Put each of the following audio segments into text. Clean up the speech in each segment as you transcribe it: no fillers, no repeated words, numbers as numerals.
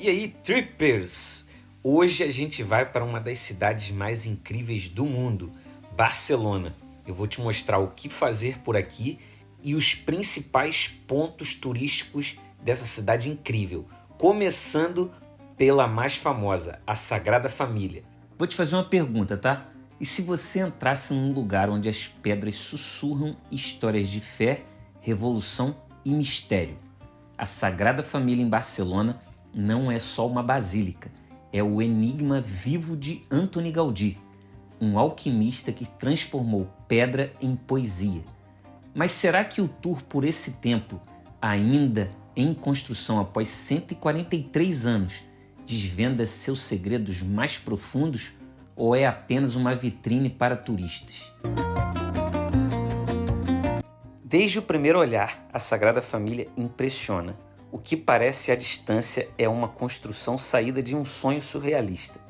E aí, trippers! Hoje a gente vai para uma das cidades mais incríveis do mundo, Barcelona. Eu vou te mostrar o que fazer por aqui e os principais pontos turísticos dessa cidade incrível, começando pela mais famosa, a Sagrada Família. Vou te fazer uma pergunta, tá? E se você entrasse num lugar onde as pedras sussurram histórias de fé, revolução e mistério? A Sagrada Família em Barcelona não é só uma basílica, é o enigma vivo de Antoni Gaudí, um alquimista que transformou pedra em poesia. Mas será que o tour por esse templo, ainda em construção após 143 anos, desvenda seus segredos mais profundos ou é apenas uma vitrine para turistas? Desde o primeiro olhar, a Sagrada Família impressiona. O que parece à distância é uma construção saída de um sonho surrealista.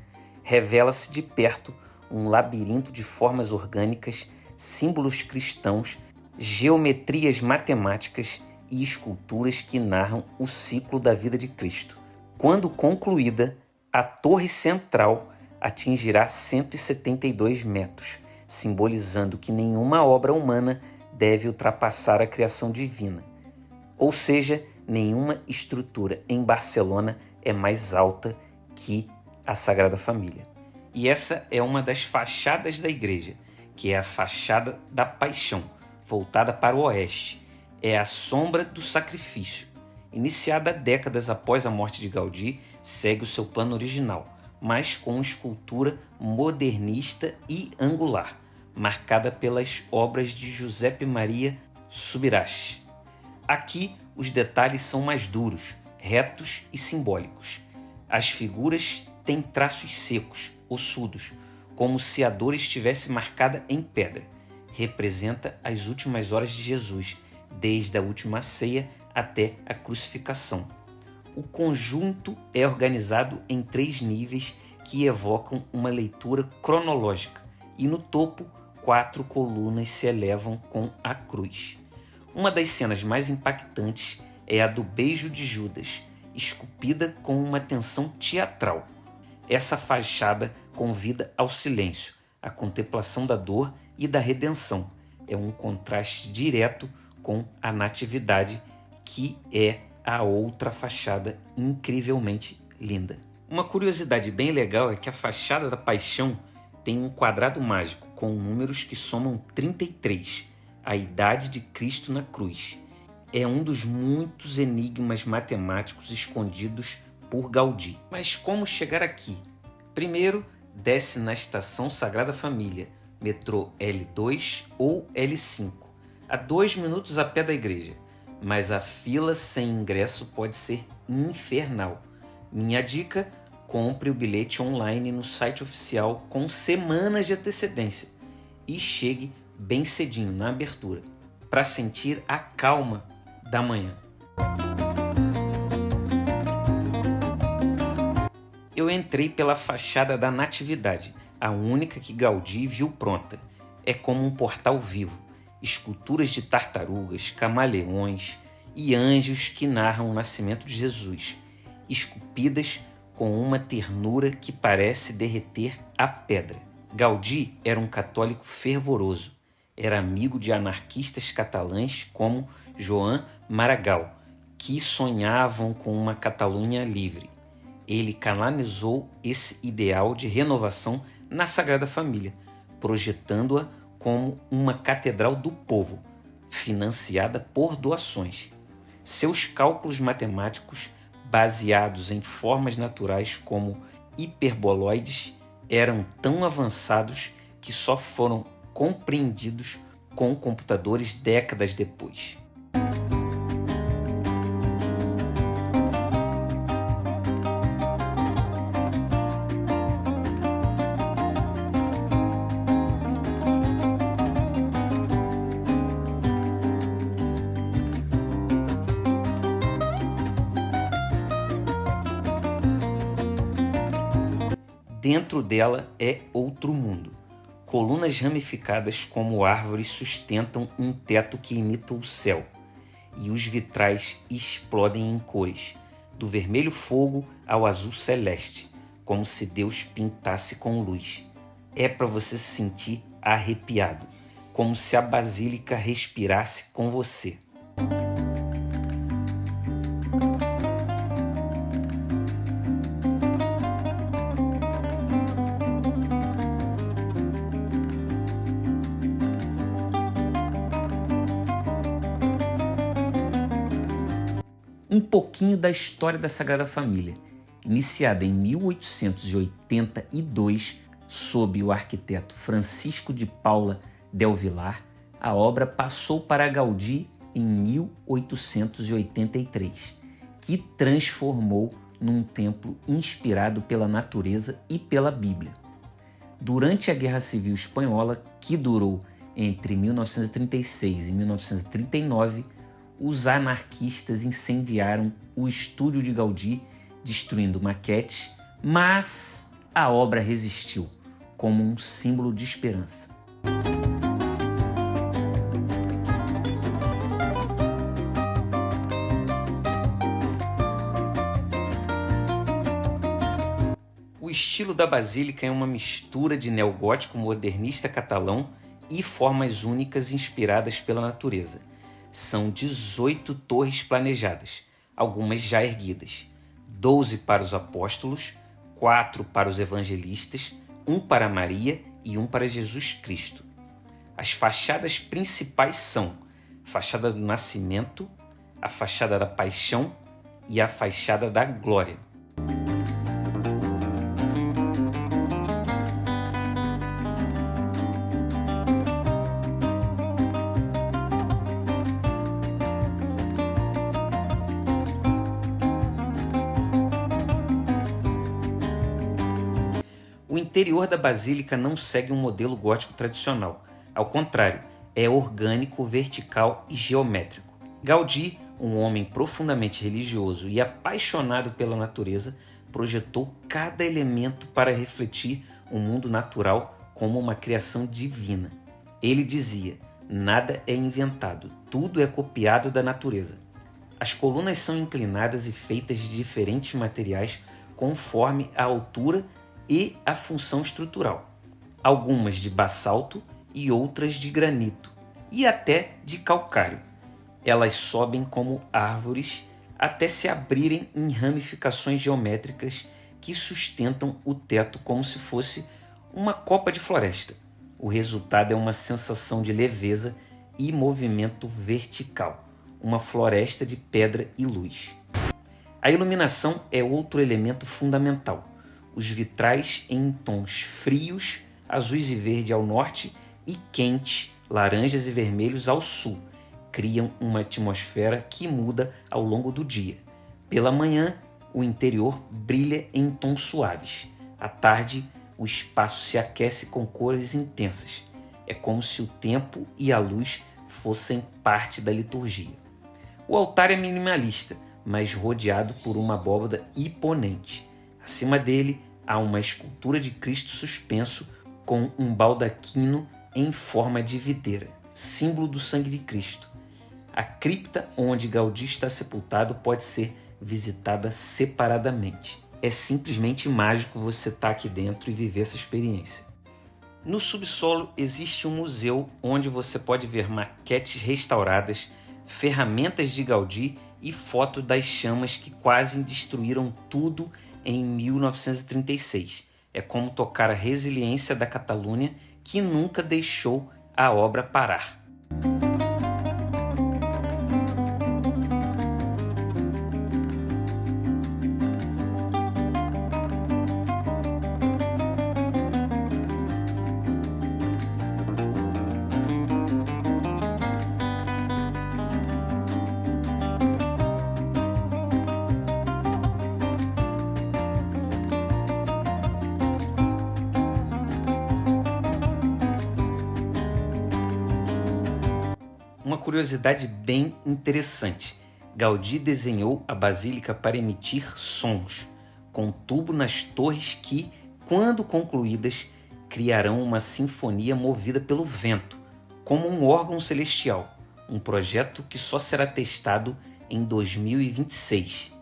Revela-se de perto um labirinto de formas orgânicas, símbolos cristãos, geometrias matemáticas e esculturas que narram o ciclo da vida de Cristo. Quando concluída, a torre central atingirá 172 metros, simbolizando que nenhuma obra humana deve ultrapassar a criação divina. Ou seja, nenhuma estrutura em Barcelona é mais alta que a Sagrada Família. E essa é uma das fachadas da igreja, que é a fachada da Paixão, voltada para o oeste. É a sombra do sacrifício. Iniciada décadas após a morte de Gaudí, segue o seu plano original, mas com escultura modernista e angular, marcada pelas obras de Giuseppe Maria Subirachs. Aqui, os detalhes são mais duros, retos e simbólicos. As figuras têm traços secos, ossudos, como se a dor estivesse marcada em pedra. Representa as últimas horas de Jesus, desde a última ceia até a crucificação. O conjunto é organizado em 3 níveis que evocam uma leitura cronológica, e no topo 4 colunas se elevam com a cruz. Uma das cenas mais impactantes é a do beijo de Judas, esculpida com uma tensão teatral. Essa fachada convida ao silêncio, à contemplação da dor e da redenção. É um contraste direto com a Natividade, que é a outra fachada incrivelmente linda. Uma curiosidade bem legal é que a fachada da Paixão tem um quadrado mágico com números que somam 33, a idade de Cristo na cruz. É um dos muitos enigmas matemáticos escondidos por Gaudí. Mas como chegar aqui? Primeiro, desce na estação Sagrada Família, metrô L2 ou L5, a 2 minutos a pé da igreja. Mas a fila sem ingresso pode ser infernal. Minha dica: compre o bilhete online no site oficial com semanas de antecedência e chegue bem cedinho na abertura, para sentir a calma da manhã. Eu entrei pela fachada da Natividade, a única que Gaudí viu pronta. É como um portal vivo, esculturas de tartarugas, camaleões e anjos que narram o nascimento de Jesus, esculpidas com uma ternura que parece derreter a pedra. Gaudí era um católico fervoroso. Era amigo de anarquistas catalães como Joan Maragall, que sonhavam com uma Catalunha livre. Ele canalizou esse ideal de renovação na Sagrada Família, projetando-a como uma catedral do povo, financiada por doações. Seus cálculos matemáticos, baseados em formas naturais como hiperboloides, eram tão avançados que só foram compreendidos com computadores décadas depois. Dentro dela é outro mundo. Colunas ramificadas como árvores sustentam um teto que imita o céu, e os vitrais explodem em cores, do vermelho fogo ao azul celeste, como se Deus pintasse com luz. É para você se sentir arrepiado, como se a basílica respirasse com você. Um pouquinho da história da Sagrada Família. Iniciada em 1882, sob o arquiteto Francisco de Paula del Vilar, a obra passou para Gaudí em 1883, que transformou num templo inspirado pela natureza e pela Bíblia. Durante a Guerra Civil Espanhola, que durou entre 1936 e 1939, os anarquistas incendiaram o estúdio de Gaudí, destruindo maquetes, mas a obra resistiu, como um símbolo de esperança. O estilo da basílica é uma mistura de neogótico modernista catalão e formas únicas inspiradas pela natureza. São 18 torres planejadas, algumas já erguidas, 12 para os apóstolos, 4 para os evangelistas, 1 para Maria e 1 para Jesus Cristo. As fachadas principais são a fachada do Nascimento, a fachada da Paixão e a fachada da Glória. O interior da basílica não segue um modelo gótico tradicional. Ao contrário, é orgânico, vertical e geométrico. Gaudí, um homem profundamente religioso e apaixonado pela natureza, projetou cada elemento para refletir o mundo natural como uma criação divina. Ele dizia: nada é inventado, tudo é copiado da natureza. As colunas são inclinadas e feitas de diferentes materiais conforme a altura e a função estrutural, algumas de basalto e outras de granito e até de calcário. Elas sobem como árvores até se abrirem em ramificações geométricas que sustentam o teto como se fosse uma copa de floresta. O resultado é uma sensação de leveza e movimento vertical, uma floresta de pedra e luz. A iluminação é outro elemento fundamental. Os vitrais em tons frios, azuis e verde ao norte e quentes, laranjas e vermelhos ao sul, criam uma atmosfera que muda ao longo do dia. Pela manhã, o interior brilha em tons suaves. À tarde, o espaço se aquece com cores intensas. É como se o tempo e a luz fossem parte da liturgia. O altar é minimalista, mas rodeado por uma abóbada imponente. Acima dele há uma escultura de Cristo suspenso com um baldaquino em forma de videira, símbolo do sangue de Cristo. A cripta onde Gaudí está sepultado pode ser visitada separadamente. É simplesmente mágico você estar aqui dentro e viver essa experiência. No subsolo existe um museu onde você pode ver maquetes restauradas, ferramentas de Gaudí e fotos das chamas que quase destruíram tudo em 1936. É como tocar a resiliência da Catalunha, que nunca deixou a obra parar. Uma curiosidade bem interessante: Gaudí desenhou a basílica para emitir sons, com tubo nas torres que, quando concluídas, criarão uma sinfonia movida pelo vento, como um órgão celestial, um projeto que só será testado em 2026.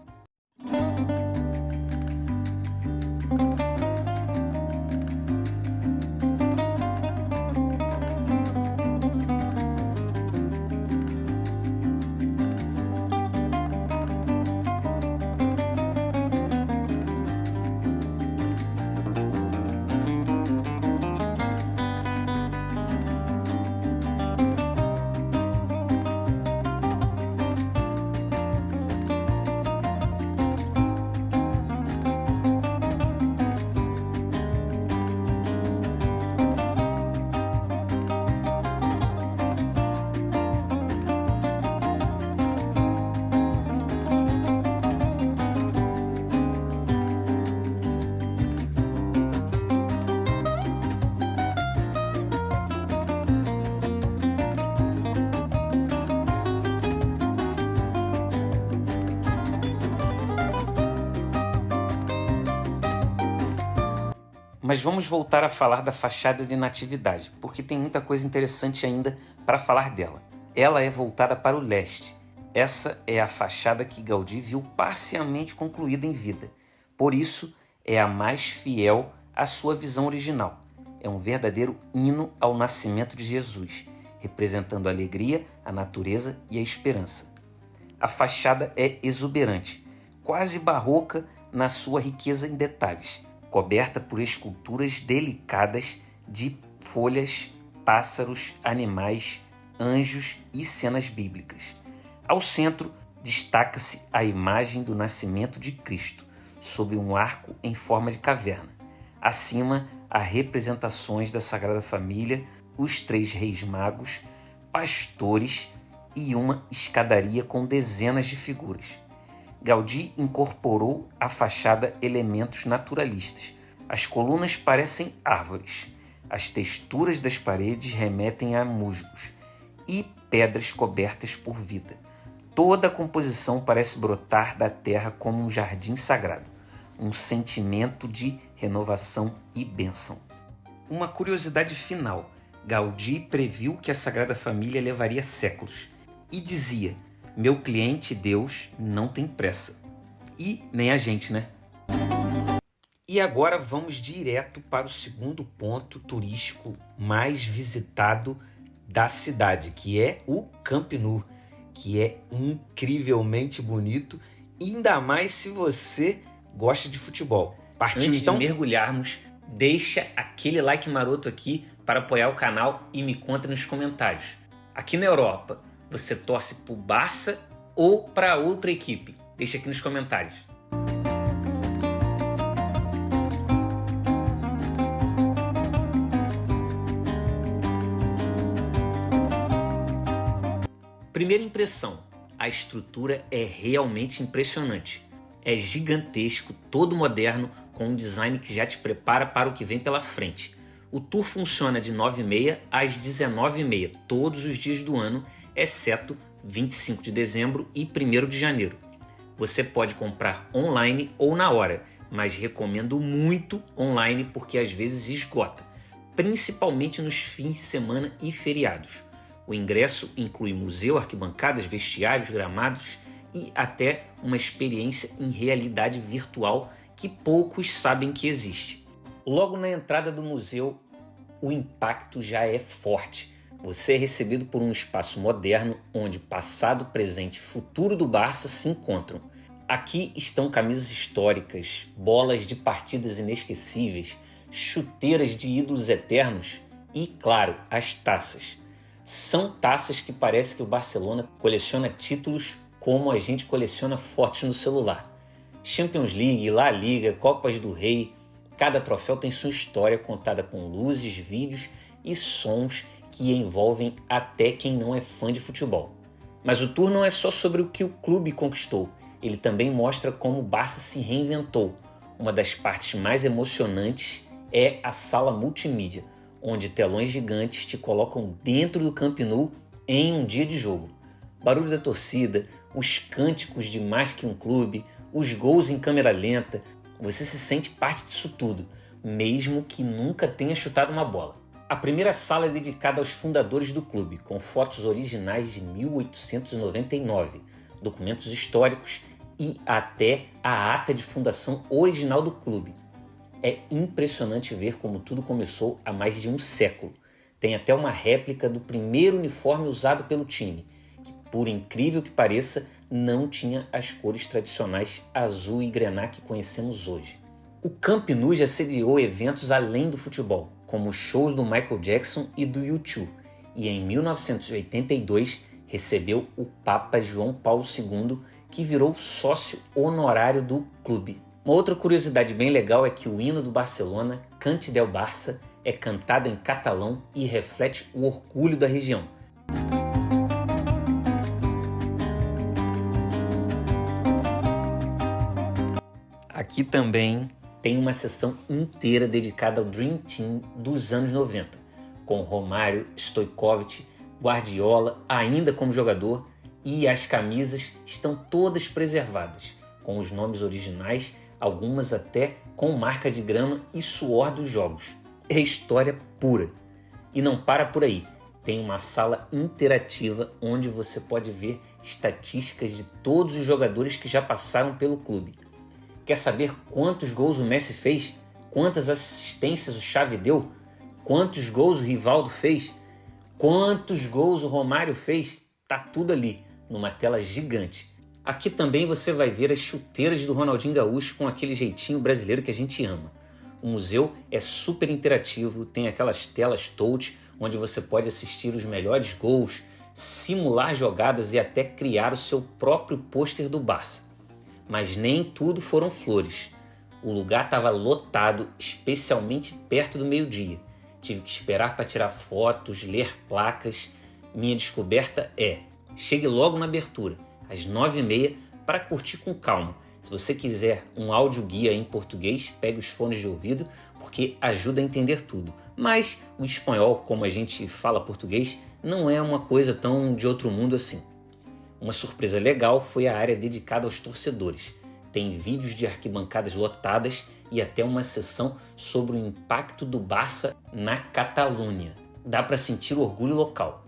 Mas vamos voltar a falar da fachada de Natividade, porque tem muita coisa interessante ainda para falar dela. Ela é voltada para o leste. Essa é a fachada que Gaudí viu parcialmente concluída em vida. Por isso, é a mais fiel à sua visão original. É um verdadeiro hino ao nascimento de Jesus, representando a alegria, a natureza e a esperança. A fachada é exuberante, quase barroca na sua riqueza em detalhes, coberta por esculturas delicadas de folhas, pássaros, animais, anjos e cenas bíblicas. Ao centro, destaca-se a imagem do nascimento de Cristo, sob um arco em forma de caverna. Acima, há representações da Sagrada Família, os 3 reis magos, pastores e uma escadaria com dezenas de figuras. Gaudí incorporou à fachada elementos naturalistas. As colunas parecem árvores, as texturas das paredes remetem a musgos e pedras cobertas por vida. Toda a composição parece brotar da terra como um jardim sagrado, um sentimento de renovação e bênção. Uma curiosidade final: Gaudí previu que a Sagrada Família levaria séculos e dizia: meu cliente Deus não tem pressa. E nem a gente, né? E agora vamos direto para o segundo ponto turístico mais visitado da cidade, que é o Camp Nou, que é incrivelmente bonito, ainda mais se você gosta de futebol. Antes de mergulharmos, deixa aquele like maroto aqui para apoiar o canal e me conta nos comentários. Aqui na Europa, você torce para o Barça ou para outra equipe? Deixa aqui nos comentários. Primeira impressão: a estrutura é realmente impressionante. É gigantesco, todo moderno, com um design que já te prepara para o que vem pela frente. O tour funciona de 9h30 às 19h30, todos os dias do ano, exceto 25 de dezembro e 1º de janeiro. Você pode comprar online ou na hora, mas recomendo muito online porque às vezes esgota, principalmente nos fins de semana e feriados. O ingresso inclui museu, arquibancadas, vestiários, gramados e até uma experiência em realidade virtual que poucos sabem que existe. Logo na entrada do museu, o impacto já é forte. Você é recebido por um espaço moderno onde passado, presente e futuro do Barça se encontram. Aqui estão camisas históricas, bolas de partidas inesquecíveis, chuteiras de ídolos eternos e, claro, as taças. São taças que parece que o Barcelona coleciona títulos como a gente coleciona fotos no celular. Champions League, La Liga, Copas do Rei, cada troféu tem sua história contada com luzes, vídeos e sons que envolvem até quem não é fã de futebol. Mas o tour não é só sobre o que o clube conquistou, ele também mostra como o Barça se reinventou. Uma das partes mais emocionantes é a sala multimídia, onde telões gigantes te colocam dentro do Camp Nou em um dia de jogo. Barulho da torcida, os cânticos de mais que um clube, os gols em câmera lenta, você se sente parte disso tudo, mesmo que nunca tenha chutado uma bola. A primeira sala é dedicada aos fundadores do clube, com fotos originais de 1899, documentos históricos e até a ata de fundação original do clube. É impressionante ver como tudo começou há mais de um século. Tem até uma réplica do primeiro uniforme usado pelo time, que, por incrível que pareça, não tinha as cores tradicionais azul e grená que conhecemos hoje. O Camp Nou já sediou eventos além do futebol, como os shows do Michael Jackson e do U2, e em 1982 recebeu o Papa João Paulo II, que virou sócio honorário do clube. Uma outra curiosidade bem legal é que o hino do Barcelona, Cante del Barça, é cantado em catalão e reflete o orgulho da região. Aqui também tem uma seção inteira dedicada ao Dream Team dos anos 90, com Romário, Stojkovic, Guardiola ainda como jogador, e as camisas estão todas preservadas, com os nomes originais, algumas até com marca de grama e suor dos jogos. É história pura. E não para por aí. Tem uma sala interativa onde você pode ver estatísticas de todos os jogadores que já passaram pelo clube. Quer saber quantos gols o Messi fez? Quantas assistências o Xavi deu? Quantos gols o Rivaldo fez? Quantos gols o Romário fez? Tá tudo ali, numa tela gigante. Aqui também você vai ver as chuteiras do Ronaldinho Gaúcho com aquele jeitinho brasileiro que a gente ama. O museu é super interativo, tem aquelas telas touch onde você pode assistir os melhores gols, simular jogadas e até criar o seu próprio pôster do Barça. Mas nem tudo foram flores. O lugar estava lotado, especialmente perto do meio-dia. Tive que esperar para tirar fotos, ler placas. Minha descoberta é: chegue logo na abertura, às 9h30, para curtir com calma. Se você quiser um áudio guia em português, pegue os fones de ouvido, porque ajuda a entender tudo. Mas o espanhol, como a gente fala português, não é uma coisa tão de outro mundo assim. Uma surpresa legal foi a área dedicada aos torcedores. Tem vídeos de arquibancadas lotadas e até uma sessão sobre o impacto do Barça na Catalunha. Dá para sentir o orgulho local.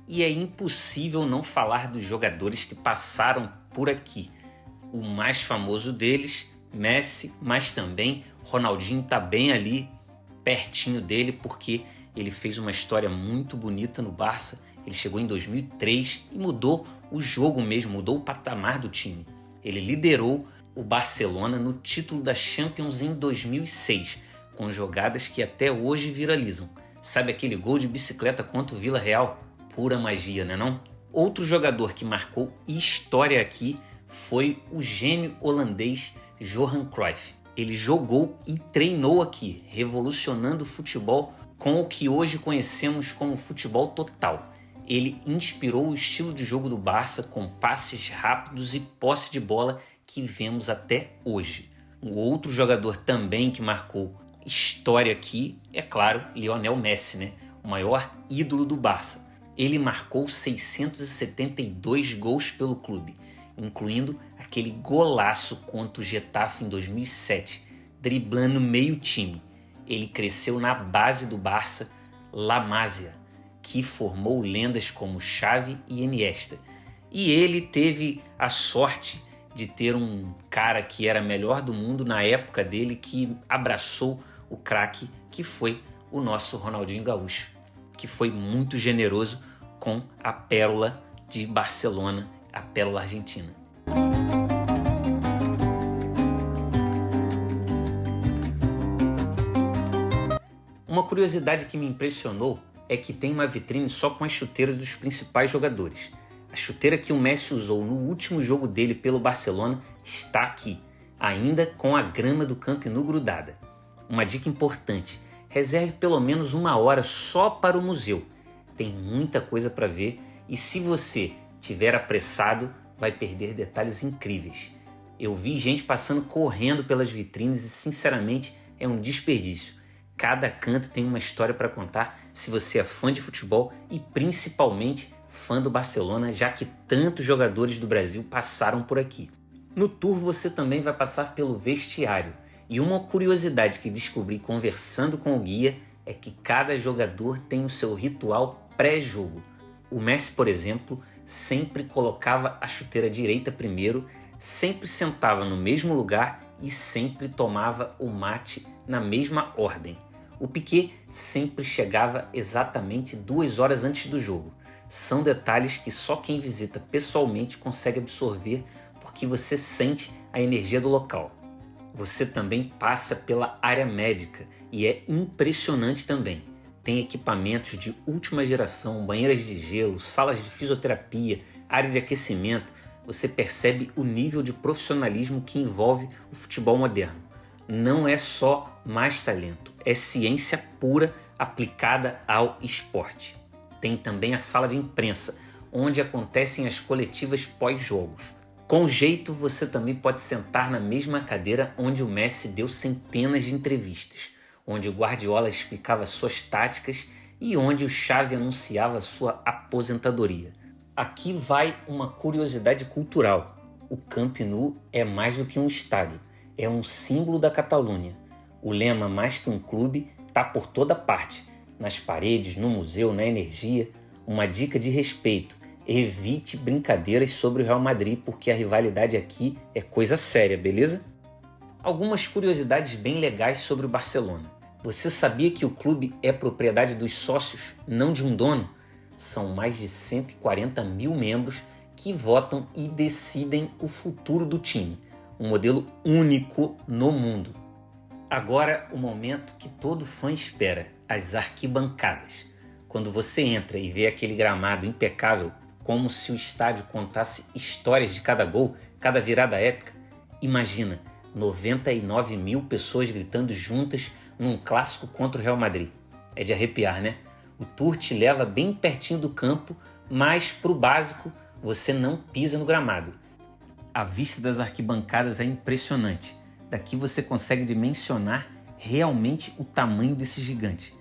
E é impossível não falar dos jogadores que passaram por aqui. O mais famoso deles, Messi, mas também Ronaldinho está bem ali, pertinho dele, porque ele fez uma história muito bonita no Barça. Ele chegou em 2003 e mudou o jogo mesmo, mudou o patamar do time. Ele liderou o Barcelona no título da Champions em 2006, com jogadas que até hoje viralizam. Sabe aquele gol de bicicleta contra o Vila Real? Pura magia, né não? Outro jogador que marcou história aqui foi o gênio holandês Johan Cruyff. Ele jogou e treinou aqui, revolucionando o futebol com o que hoje conhecemos como futebol total. Ele inspirou o estilo de jogo do Barça com passes rápidos e posse de bola que vemos até hoje. Um outro jogador também que marcou história aqui é, claro, Lionel Messi, né? O maior ídolo do Barça. Ele marcou 672 gols pelo clube, incluindo aquele golaço contra o Getafe em 2007, driblando meio time. Ele cresceu na base do Barça, La Masia, que formou lendas como Xavi e Iniesta. E ele teve a sorte de ter um cara que era melhor do mundo na época dele, que abraçou o craque, que foi o nosso Ronaldinho Gaúcho, que foi muito generoso com a pérola de Barcelona, a pérola argentina. Uma curiosidade que me impressionou é que tem uma vitrine só com as chuteiras dos principais jogadores. A chuteira que o Messi usou no último jogo dele pelo Barcelona está aqui, ainda com a grama do Camp Nou grudada. Uma dica importante: reserve pelo menos 1 hora só para o museu. Tem muita coisa para ver e se você estiver apressado, vai perder detalhes incríveis. Eu vi gente passando correndo pelas vitrines e sinceramente é um desperdício. Cada canto tem uma história para contar se você é fã de futebol e principalmente fã do Barcelona, já que tantos jogadores do Brasil passaram por aqui. No tour você também vai passar pelo vestiário. E uma curiosidade que descobri conversando com o guia é que cada jogador tem o seu ritual pré-jogo. O Messi, por exemplo, sempre colocava a chuteira direita primeiro, sempre sentava no mesmo lugar e sempre tomava o mate na mesma ordem. O Piqué sempre chegava exatamente 2 horas antes do jogo. São detalhes que só quem visita pessoalmente consegue absorver, porque você sente a energia do local. Você também passa pela área médica e é impressionante também. Tem equipamentos de última geração, banheiras de gelo, salas de fisioterapia, área de aquecimento. Você percebe o nível de profissionalismo que envolve o futebol moderno. Não é só mais talento, é ciência pura aplicada ao esporte. Tem também a sala de imprensa, onde acontecem as coletivas pós-jogos. Com jeito, você também pode sentar na mesma cadeira onde o Messi deu centenas de entrevistas, onde o Guardiola explicava suas táticas e onde o Xavi anunciava sua aposentadoria. Aqui vai uma curiosidade cultural. O Camp Nou é mais do que um estádio, é um símbolo da Catalunha. O lema "mais que um clube" está por toda parte, nas paredes, no museu, na energia. Uma dica de respeito: evite brincadeiras sobre o Real Madrid, porque a rivalidade aqui é coisa séria, beleza? Algumas curiosidades bem legais sobre o Barcelona. Você sabia que o clube é propriedade dos sócios, não de um dono? São mais de 140 mil membros que votam e decidem o futuro do time. Um modelo único no mundo. Agora, o momento que todo fã espera: as arquibancadas. Quando você entra e vê aquele gramado impecável, como se o estádio contasse histórias de cada gol, cada virada épica. Imagina, 99 mil pessoas gritando juntas num clássico contra o Real Madrid. É de arrepiar, né? O tour te leva bem pertinho do campo, mas pro básico, você não pisa no gramado. A vista das arquibancadas é impressionante. Daqui você consegue dimensionar realmente o tamanho desse gigante.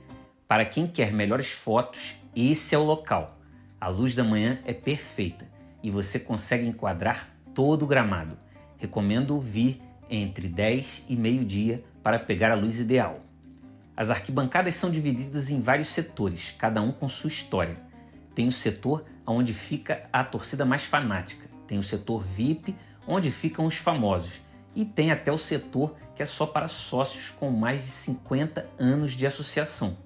Para quem quer melhores fotos, esse é o local. A luz da manhã é perfeita e você consegue enquadrar todo o gramado. Recomendo vir entre 10 e meio-dia para pegar a luz ideal. As arquibancadas são divididas em vários setores, cada um com sua história. Tem o setor onde fica a torcida mais fanática, tem o setor VIP, onde ficam os famosos, e tem até o setor que é só para sócios com mais de 50 anos de associação.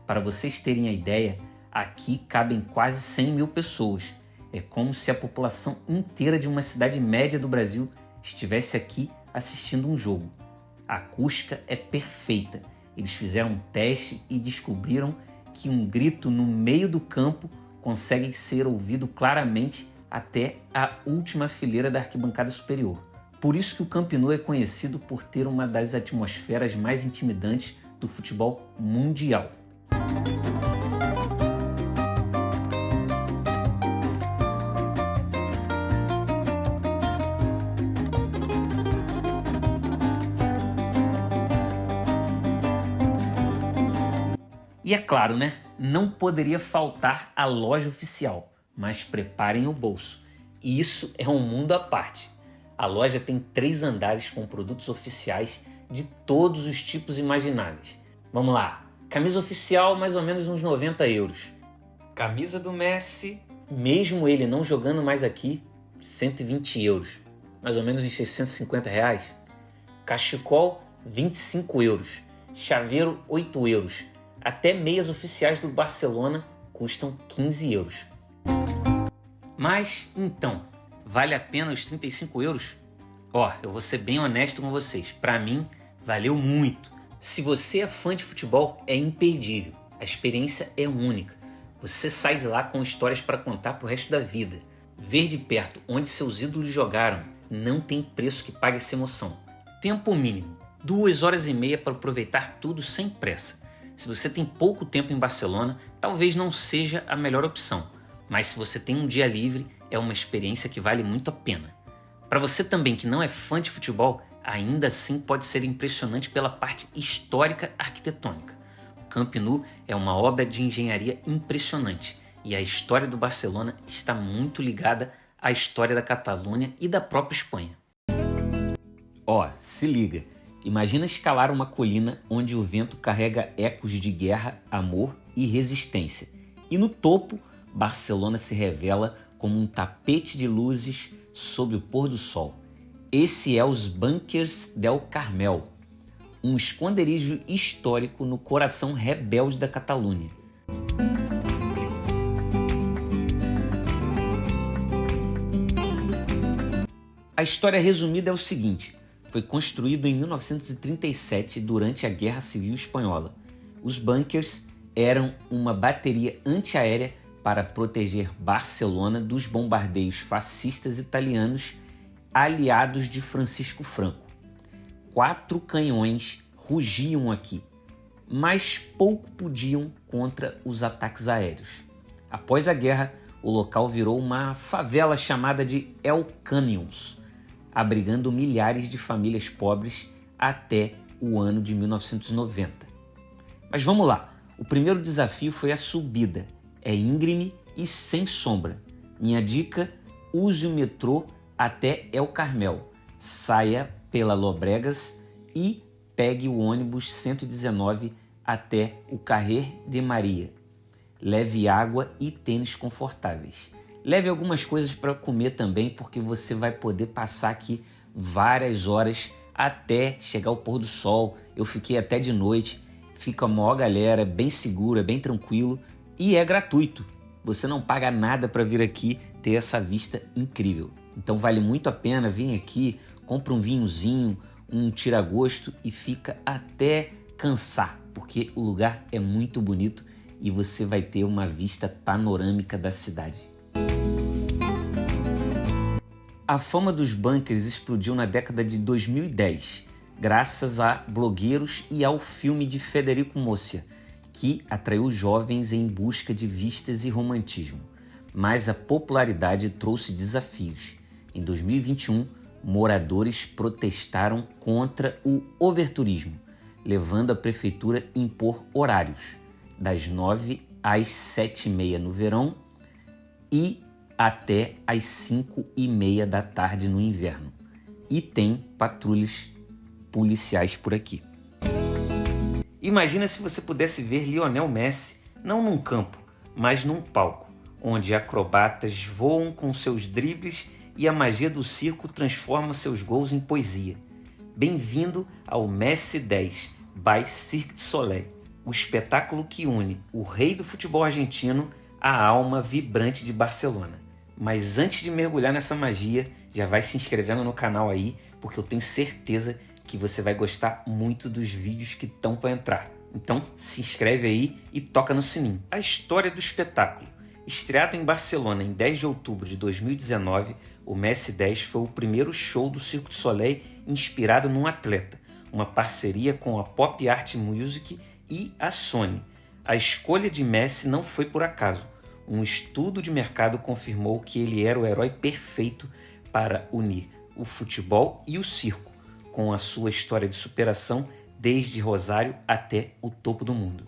Para vocês terem a ideia, aqui cabem quase 100 mil pessoas. É como se a população inteira de uma cidade média do Brasil estivesse aqui assistindo um jogo. A acústica é perfeita. Eles fizeram um teste e descobriram que um grito no meio do campo consegue ser ouvido claramente até a última fileira da arquibancada superior. Por isso que o Camp Nou é conhecido por ter uma das atmosferas mais intimidantes do futebol mundial. E é claro, né? Não poderia faltar a loja oficial, mas preparem o bolso. E isso é um mundo à parte. A loja tem 3 andares com produtos oficiais de todos os tipos imagináveis. Vamos lá, camisa oficial mais ou menos uns 90 euros. Camisa do Messi, mesmo ele não jogando mais aqui, 120 euros, mais ou menos uns 650 reais. Cachecol, 25 euros. Chaveiro, 8 euros. Até meias oficiais do Barcelona custam 15 euros. Mas, então, vale a pena os 35 euros? Eu vou ser bem honesto com vocês. Para mim, valeu muito. Se você é fã de futebol, é imperdível. A experiência é única. Você sai de lá com histórias para contar pro resto da vida. Ver de perto onde seus ídolos jogaram não tem preço que pague essa emoção. Tempo mínimo, 2 horas e meia para aproveitar tudo sem pressa. Se você tem pouco tempo em Barcelona, talvez não seja a melhor opção, mas se você tem um dia livre, é uma experiência que vale muito a pena. Para você também que não é fã de futebol, ainda assim pode ser impressionante pela parte histórica arquitetônica. O Camp Nou é uma obra de engenharia impressionante e a história do Barcelona está muito ligada à história da Catalunha e da própria Espanha. Se liga! Imagina escalar uma colina onde o vento carrega ecos de guerra, amor e resistência. E no topo, Barcelona se revela como um tapete de luzes sob o pôr do sol. Esse é os Bunkers del Carmel, um esconderijo histórico no coração rebelde da Catalunha. A história resumida é o seguinte: foi construído em 1937 durante a Guerra Civil Espanhola. Os bunkers eram uma bateria antiaérea para proteger Barcelona dos bombardeios fascistas italianos aliados de Francisco Franco. 4 canhões rugiam aqui. mas pouco podiam contra os ataques aéreos. Após a guerra, o local virou uma favela chamada de El Canyons, abrigando milhares de famílias pobres até o ano de 1990. Mas vamos lá, o primeiro desafio foi a subida. É íngreme e sem sombra. Minha dica: use o metrô até El Carmel, saia pela Lobregas e pegue o ônibus 119 até o Carrer de Maria. Leve água e tênis confortáveis. Leve algumas coisas para comer também, porque você vai poder passar aqui várias horas até chegar o pôr do sol. Eu fiquei até de noite, fica a maior galera, bem seguro, é bem tranquilo e é gratuito. Você não paga nada para vir aqui ter essa vista incrível. Então vale muito a pena vir aqui, compra um vinhozinho, um tira-gosto e fica até cansar, porque o lugar é muito bonito e você vai ter uma vista panorâmica da cidade. A fama dos bunkers explodiu na década de 2010, graças a blogueiros e ao filme de Federico Mossa, que atraiu jovens em busca de vistas e romantismo. Mas a popularidade trouxe desafios. Em 2021, moradores protestaram contra o overturismo, levando a prefeitura a impor horários das 9 às 7h30 no verão e até às 5h30 da tarde no inverno. E tem patrulhas policiais por aqui. Imagina se você pudesse ver Lionel Messi, não num campo, mas num palco, onde acrobatas voam com seus dribles e a magia do circo transforma seus gols em poesia. Bem-vindo ao Messi 10 by Cirque du Soleil, o espetáculo que une o rei do futebol argentino à alma vibrante de Barcelona. Mas antes de mergulhar nessa magia, já vai se inscrevendo no canal aí, porque eu tenho certeza que você vai gostar muito dos vídeos que estão para entrar. Então se inscreve aí e toca no sininho. A história do espetáculo. Estreado em Barcelona em 10 de outubro de 2019, o Messi 10 foi o primeiro show do Cirque du Soleil inspirado num atleta, uma parceria com a Pop Art Music e a Sony. A escolha de Messi não foi por acaso. Um estudo de mercado confirmou que ele era o herói perfeito para unir o futebol e o circo, com a sua história de superação desde Rosário até o topo do mundo.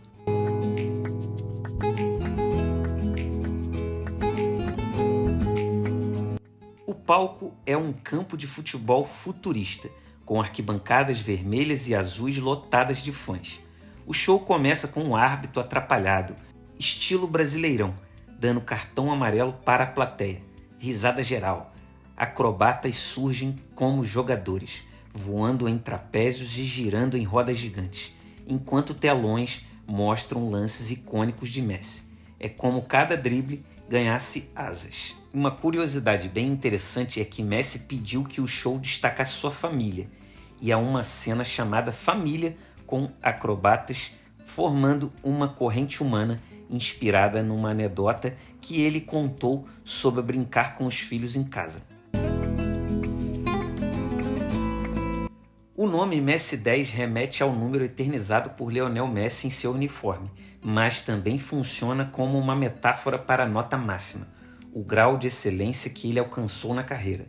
O palco é um campo de futebol futurista, com arquibancadas vermelhas e azuis lotadas de fãs. O show começa com um árbitro atrapalhado, estilo brasileirão, dando cartão amarelo para a plateia. Risada geral. Acrobatas surgem como jogadores, voando em trapézios e girando em rodas gigantes, enquanto telões mostram lances icônicos de Messi. É como cada drible ganhasse asas. Uma curiosidade bem interessante é que Messi pediu que o show destacasse sua família, e há uma cena chamada Família, com acrobatas formando uma corrente humana inspirada numa anedota que ele contou sobre brincar com os filhos em casa. O nome Messi 10 remete ao número eternizado por Lionel Messi em seu uniforme, mas também funciona como uma metáfora para a nota máxima, o grau de excelência que ele alcançou na carreira.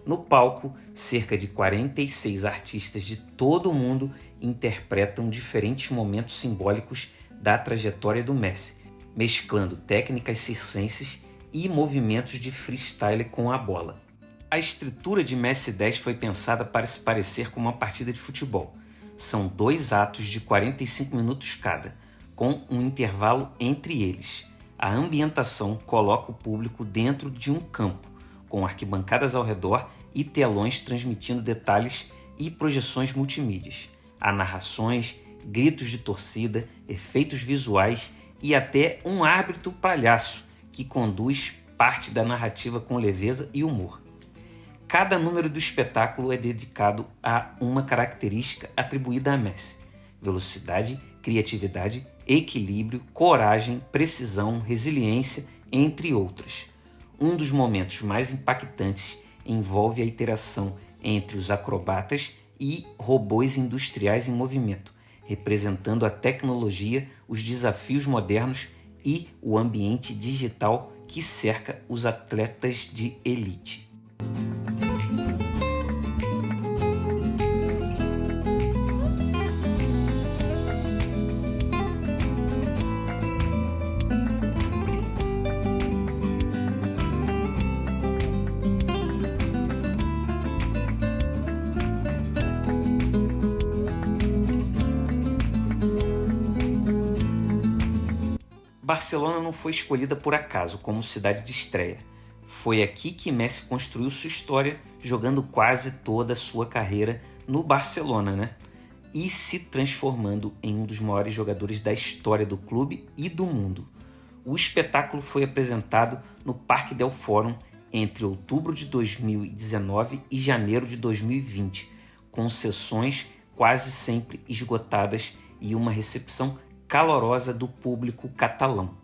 No palco, cerca de 46 artistas de todo o mundo interpretam diferentes momentos simbólicos da trajetória do Messi, mesclando técnicas circenses e movimentos de freestyle com a bola. A estrutura de Messi 10 foi pensada para se parecer com uma partida de futebol. São 2 atos de 45 minutos cada, com um intervalo entre eles. A ambientação coloca o público dentro de um campo, com arquibancadas ao redor e telões transmitindo detalhes e projeções multimídias. Há narrações, gritos de torcida, efeitos visuais e até um árbitro palhaço que conduz parte da narrativa com leveza e humor. Cada número do espetáculo é dedicado a uma característica atribuída a Messi: velocidade, criatividade, equilíbrio, coragem, precisão, resiliência, entre outras. Um dos momentos mais impactantes envolve a interação entre os acrobatas e robôs industriais em movimento, representando a tecnologia, os desafios modernos e o ambiente digital que cerca os atletas de elite. Barcelona não foi escolhida por acaso como cidade de estreia. Foi aqui que Messi construiu sua história, jogando quase toda a sua carreira no Barcelona, né? E se transformando em um dos maiores jogadores da história do clube e do mundo. O espetáculo foi apresentado no Parque del Fòrum entre outubro de 2019 e janeiro de 2020, com sessões quase sempre esgotadas e uma recepção calorosa do público catalão.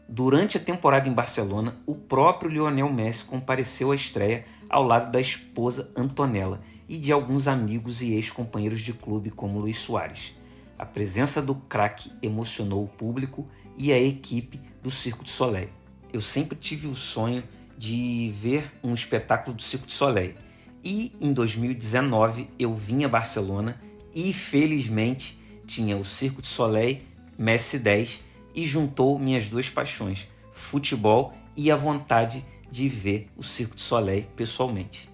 Durante a temporada em Barcelona, o próprio Lionel Messi compareceu à estreia ao lado da esposa Antonella e de alguns amigos e ex-companheiros de clube como Luis Suárez. A presença do craque emocionou o público e a equipe do Cirque du Soleil. Eu sempre tive o sonho de ver um espetáculo do Cirque du Soleil e em 2019 eu vim a Barcelona e felizmente tinha o Cirque du Soleil Messi 10 e juntou minhas duas paixões, futebol e a vontade de ver o Cirque du Soleil pessoalmente.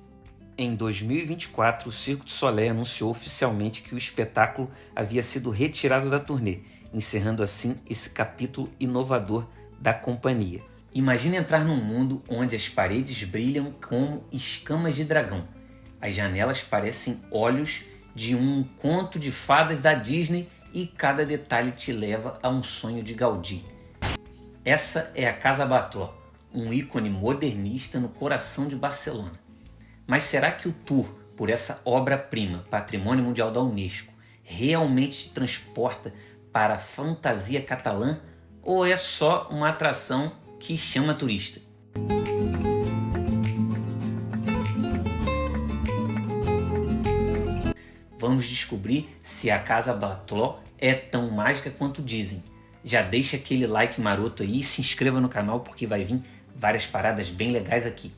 Em 2024, o Cirque du Soleil anunciou oficialmente que o espetáculo havia sido retirado da turnê, encerrando assim esse capítulo inovador da companhia. Imagine entrar num mundo onde as paredes brilham como escamas de dragão. As janelas parecem olhos de um conto de fadas da Disney e cada detalhe te leva a um sonho de Gaudí. Essa é a Casa Batlló, um ícone modernista no coração de Barcelona. Mas será que o tour por essa obra-prima, Patrimônio Mundial da Unesco, realmente te transporta para a fantasia catalã ou é só uma atração que chama turista? Vamos descobrir se a Casa Batlló é tão mágica quanto dizem. Já deixa aquele like maroto aí e se inscreva no canal porque vai vir várias paradas bem legais aqui.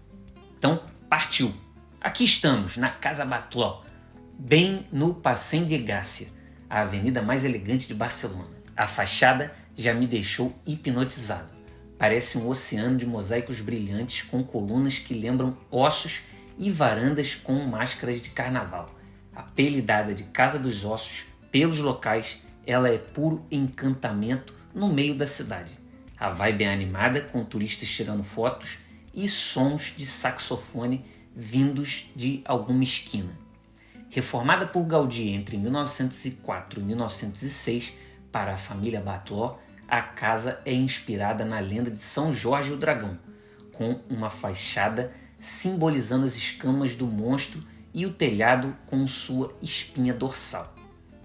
Então, partiu! Aqui estamos, na Casa Batlló, bem no Passeig de Gràcia, a avenida mais elegante de Barcelona. A fachada já me deixou hipnotizado. Parece um oceano de mosaicos brilhantes com colunas que lembram ossos e varandas com máscaras de carnaval. Apelidada de Casa dos Ossos pelos locais, ela é puro encantamento no meio da cidade. A vibe é animada, com turistas tirando fotos e sons de saxofone vindos de alguma esquina. Reformada por Gaudí entre 1904 e 1906 para a família Batlló, a casa é inspirada na lenda de São Jorge o Dragão, com uma fachada simbolizando as escamas do monstro e o telhado com sua espinha dorsal.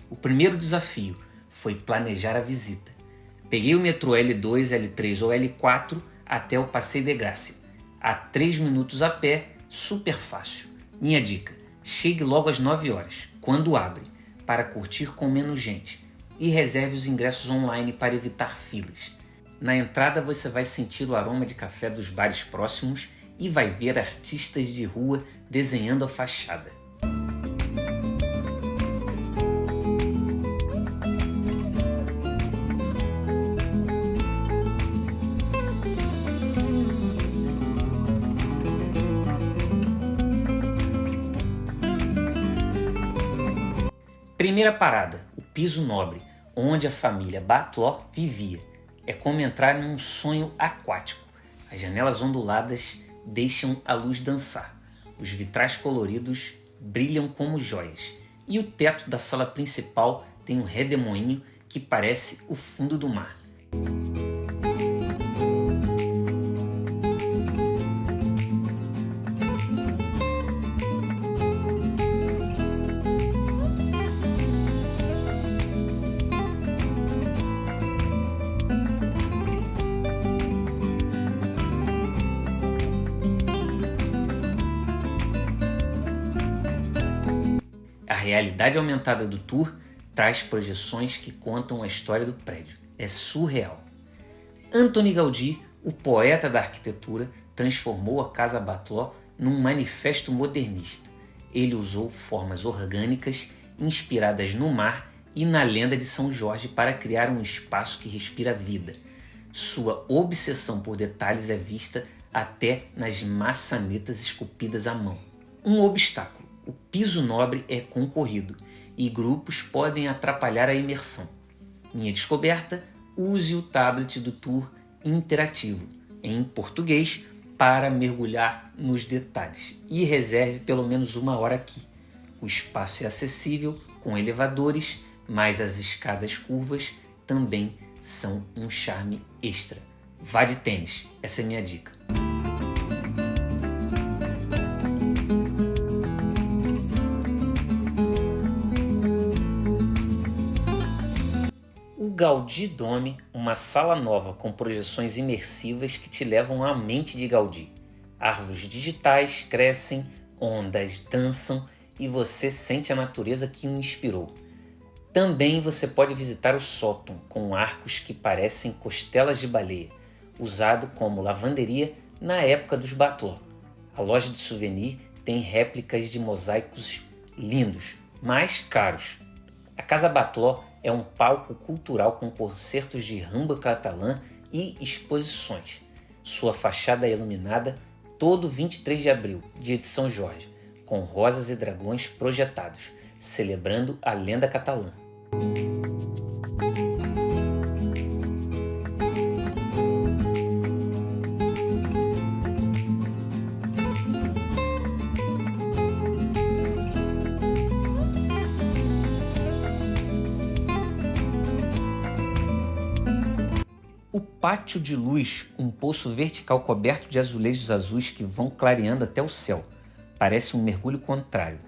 O primeiro desafio foi planejar a visita. Peguei o metrô L2, L3 ou L4 até o Passeig de Gràcia. A 3 minutos a pé, super fácil. Minha dica, chegue logo às 9 horas, quando abre, para curtir com menos gente e reserve os ingressos online para evitar filas. Na entrada você vai sentir o aroma de café dos bares próximos e vai ver artistas de rua desenhando a fachada. Primeira parada, o piso nobre, onde a família Batlló vivia. É como entrar num sonho aquático. As janelas onduladas deixam a luz dançar. Os vitrais coloridos brilham como joias. E o teto da sala principal tem um redemoinho que parece o fundo do mar. A realidade aumentada do tour traz projeções que contam a história do prédio. É surreal. Antoni Gaudí, o poeta da arquitetura, transformou a Casa Batlló num manifesto modernista. Ele usou formas orgânicas inspiradas no mar e na lenda de São Jorge para criar um espaço que respira vida. Sua obsessão por detalhes é vista até nas maçanetas esculpidas à mão. Um obstáculo: o piso nobre é concorrido e grupos podem atrapalhar a imersão. Minha descoberta: use o tablet do tour interativo, em português, para mergulhar nos detalhes e reserve pelo menos 1 hora aqui. O espaço é acessível com elevadores, mas as escadas curvas também são um charme extra. Vá de tênis, essa é minha dica. O Gaudí Dome, uma sala nova com projeções imersivas que te levam à mente de Gaudí. Árvores digitais crescem, ondas dançam e você sente a natureza que o inspirou. Também você pode visitar o sótão, com arcos que parecem costelas de baleia, usado como lavanderia na época dos Batlló. A loja de souvenir tem réplicas de mosaicos lindos, mas caros. A Casa Batlló é um palco cultural com concertos de rumba catalã e exposições. Sua fachada é iluminada todo 23 de abril, dia de São Jorge, com rosas e dragões projetados, celebrando a lenda catalã. O pátio de luz, um poço vertical coberto de azulejos azuis que vão clareando até o céu. Parece um mergulho contrário.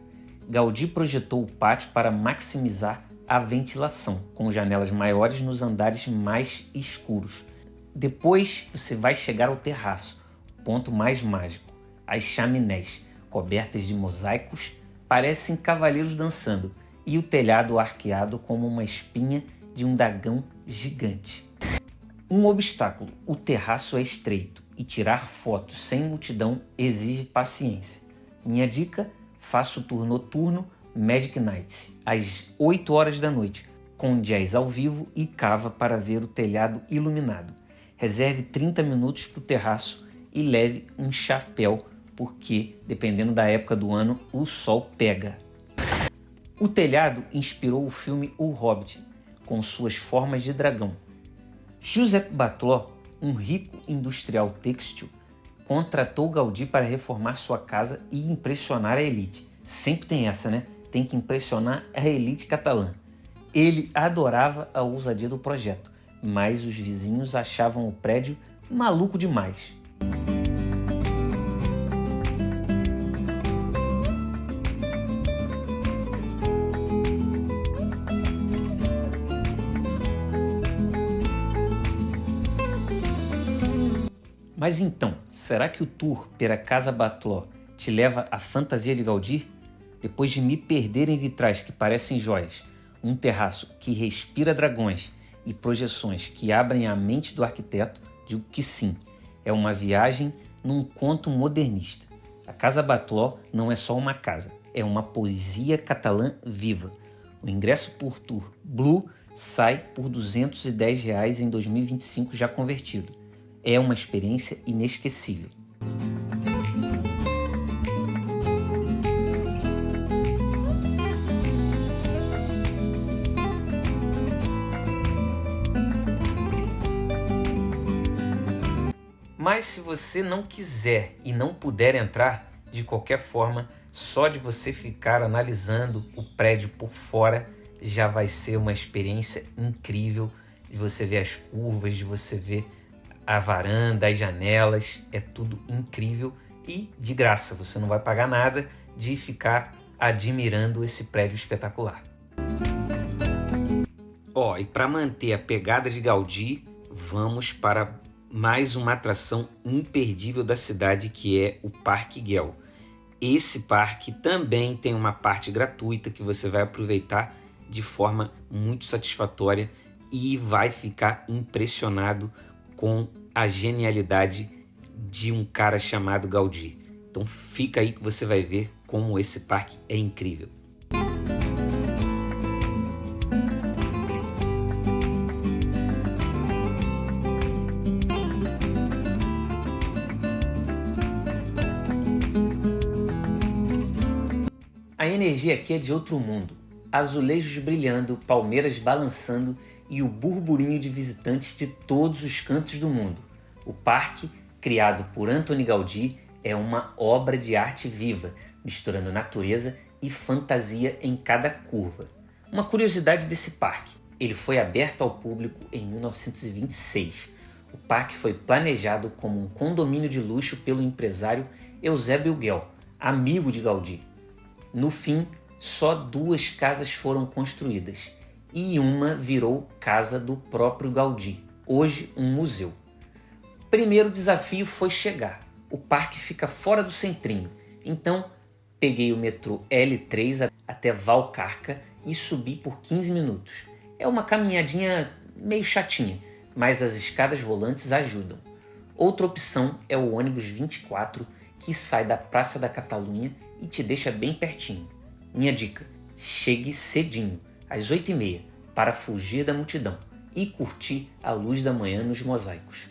Gaudí projetou o pátio para maximizar a ventilação, com janelas maiores nos andares mais escuros. Depois você vai chegar ao terraço, ponto mais mágico. As chaminés, cobertas de mosaicos, parecem cavaleiros dançando, e o telhado arqueado como uma espinha de um dragão gigante. Um obstáculo: o terraço é estreito e tirar fotos sem multidão exige paciência. Minha dica: faça o tour noturno Magic Nights, às 8 horas da noite, com jazz ao vivo e cava para ver o telhado iluminado. Reserve 30 minutos para o terraço e leve um chapéu, porque, dependendo da época do ano, o sol pega. O telhado inspirou o filme O Hobbit, com suas formas de dragão. Josep Batlló, um rico industrial têxtil, contratou Gaudí para reformar sua casa e impressionar a elite. Sempre tem essa, né? Tem que impressionar a elite catalã. Ele adorava a ousadia do projeto, mas os vizinhos achavam o prédio maluco demais. Mas então, será que o tour pela Casa Batlló te leva à fantasia de Gaudí? Depois de me perder em vitrais que parecem joias, um terraço que respira dragões e projeções que abrem a mente do arquiteto, digo que sim, é uma viagem num conto modernista. A Casa Batlló não é só uma casa, é uma poesia catalã viva. O ingresso por tour Blue sai por R$ 210 em 2025 já convertido. É uma experiência inesquecível. Mas se você não quiser e não puder entrar, de qualquer forma, só de você ficar analisando o prédio por fora já vai ser uma experiência incrível, de você ver as curvas, de você ver a varanda, as janelas, é tudo incrível e de graça, você não vai pagar nada de ficar admirando esse prédio espetacular. E para manter a pegada de Gaudí, vamos para mais uma atração imperdível da cidade, que é o Parque Güell. Esse parque também tem uma parte gratuita que você vai aproveitar de forma muito satisfatória e vai ficar impressionado com a genialidade de um cara chamado Gaudí. Então fica aí que você vai ver como esse parque é incrível. A energia aqui é de outro mundo. Azulejos brilhando, palmeiras balançando e o burburinho de visitantes de todos os cantos do mundo. O parque, criado por Antoni Gaudí, é uma obra de arte viva, misturando natureza e fantasia em cada curva. Uma curiosidade desse parque: ele foi aberto ao público em 1926. O parque foi planejado como um condomínio de luxo pelo empresário Eusébio Guel, amigo de Gaudí. No fim, só 2 casas foram construídas e uma virou casa do próprio Gaudí, hoje um museu. Primeiro desafio foi chegar. O parque fica fora do centrinho, então peguei o metrô L3 até Valcarca e subi por 15 minutos. É uma caminhadinha meio chatinha, mas as escadas rolantes ajudam. Outra opção é o ônibus 24, que sai da Praça da Catalunha e te deixa bem pertinho. Minha dica: chegue cedinho, às 8h30, para fugir da multidão e curtir a luz da manhã nos mosaicos.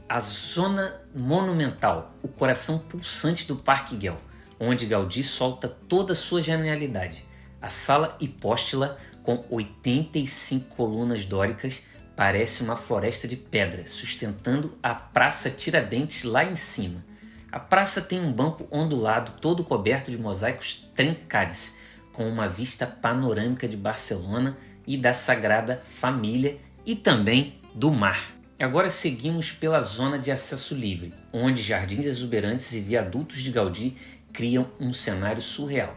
A Zona Monumental, o coração pulsante do Parque Güell, onde Gaudí solta toda a sua genialidade. A sala hipóstila, com 85 colunas dóricas, parece uma floresta de pedra, sustentando a Praça Tiradentes lá em cima. A praça tem um banco ondulado todo coberto de mosaicos trencades, com uma vista panorâmica de Barcelona e da Sagrada Família e também do mar. Agora seguimos pela zona de acesso livre, onde jardins exuberantes e viadutos de Gaudí criam um cenário surreal.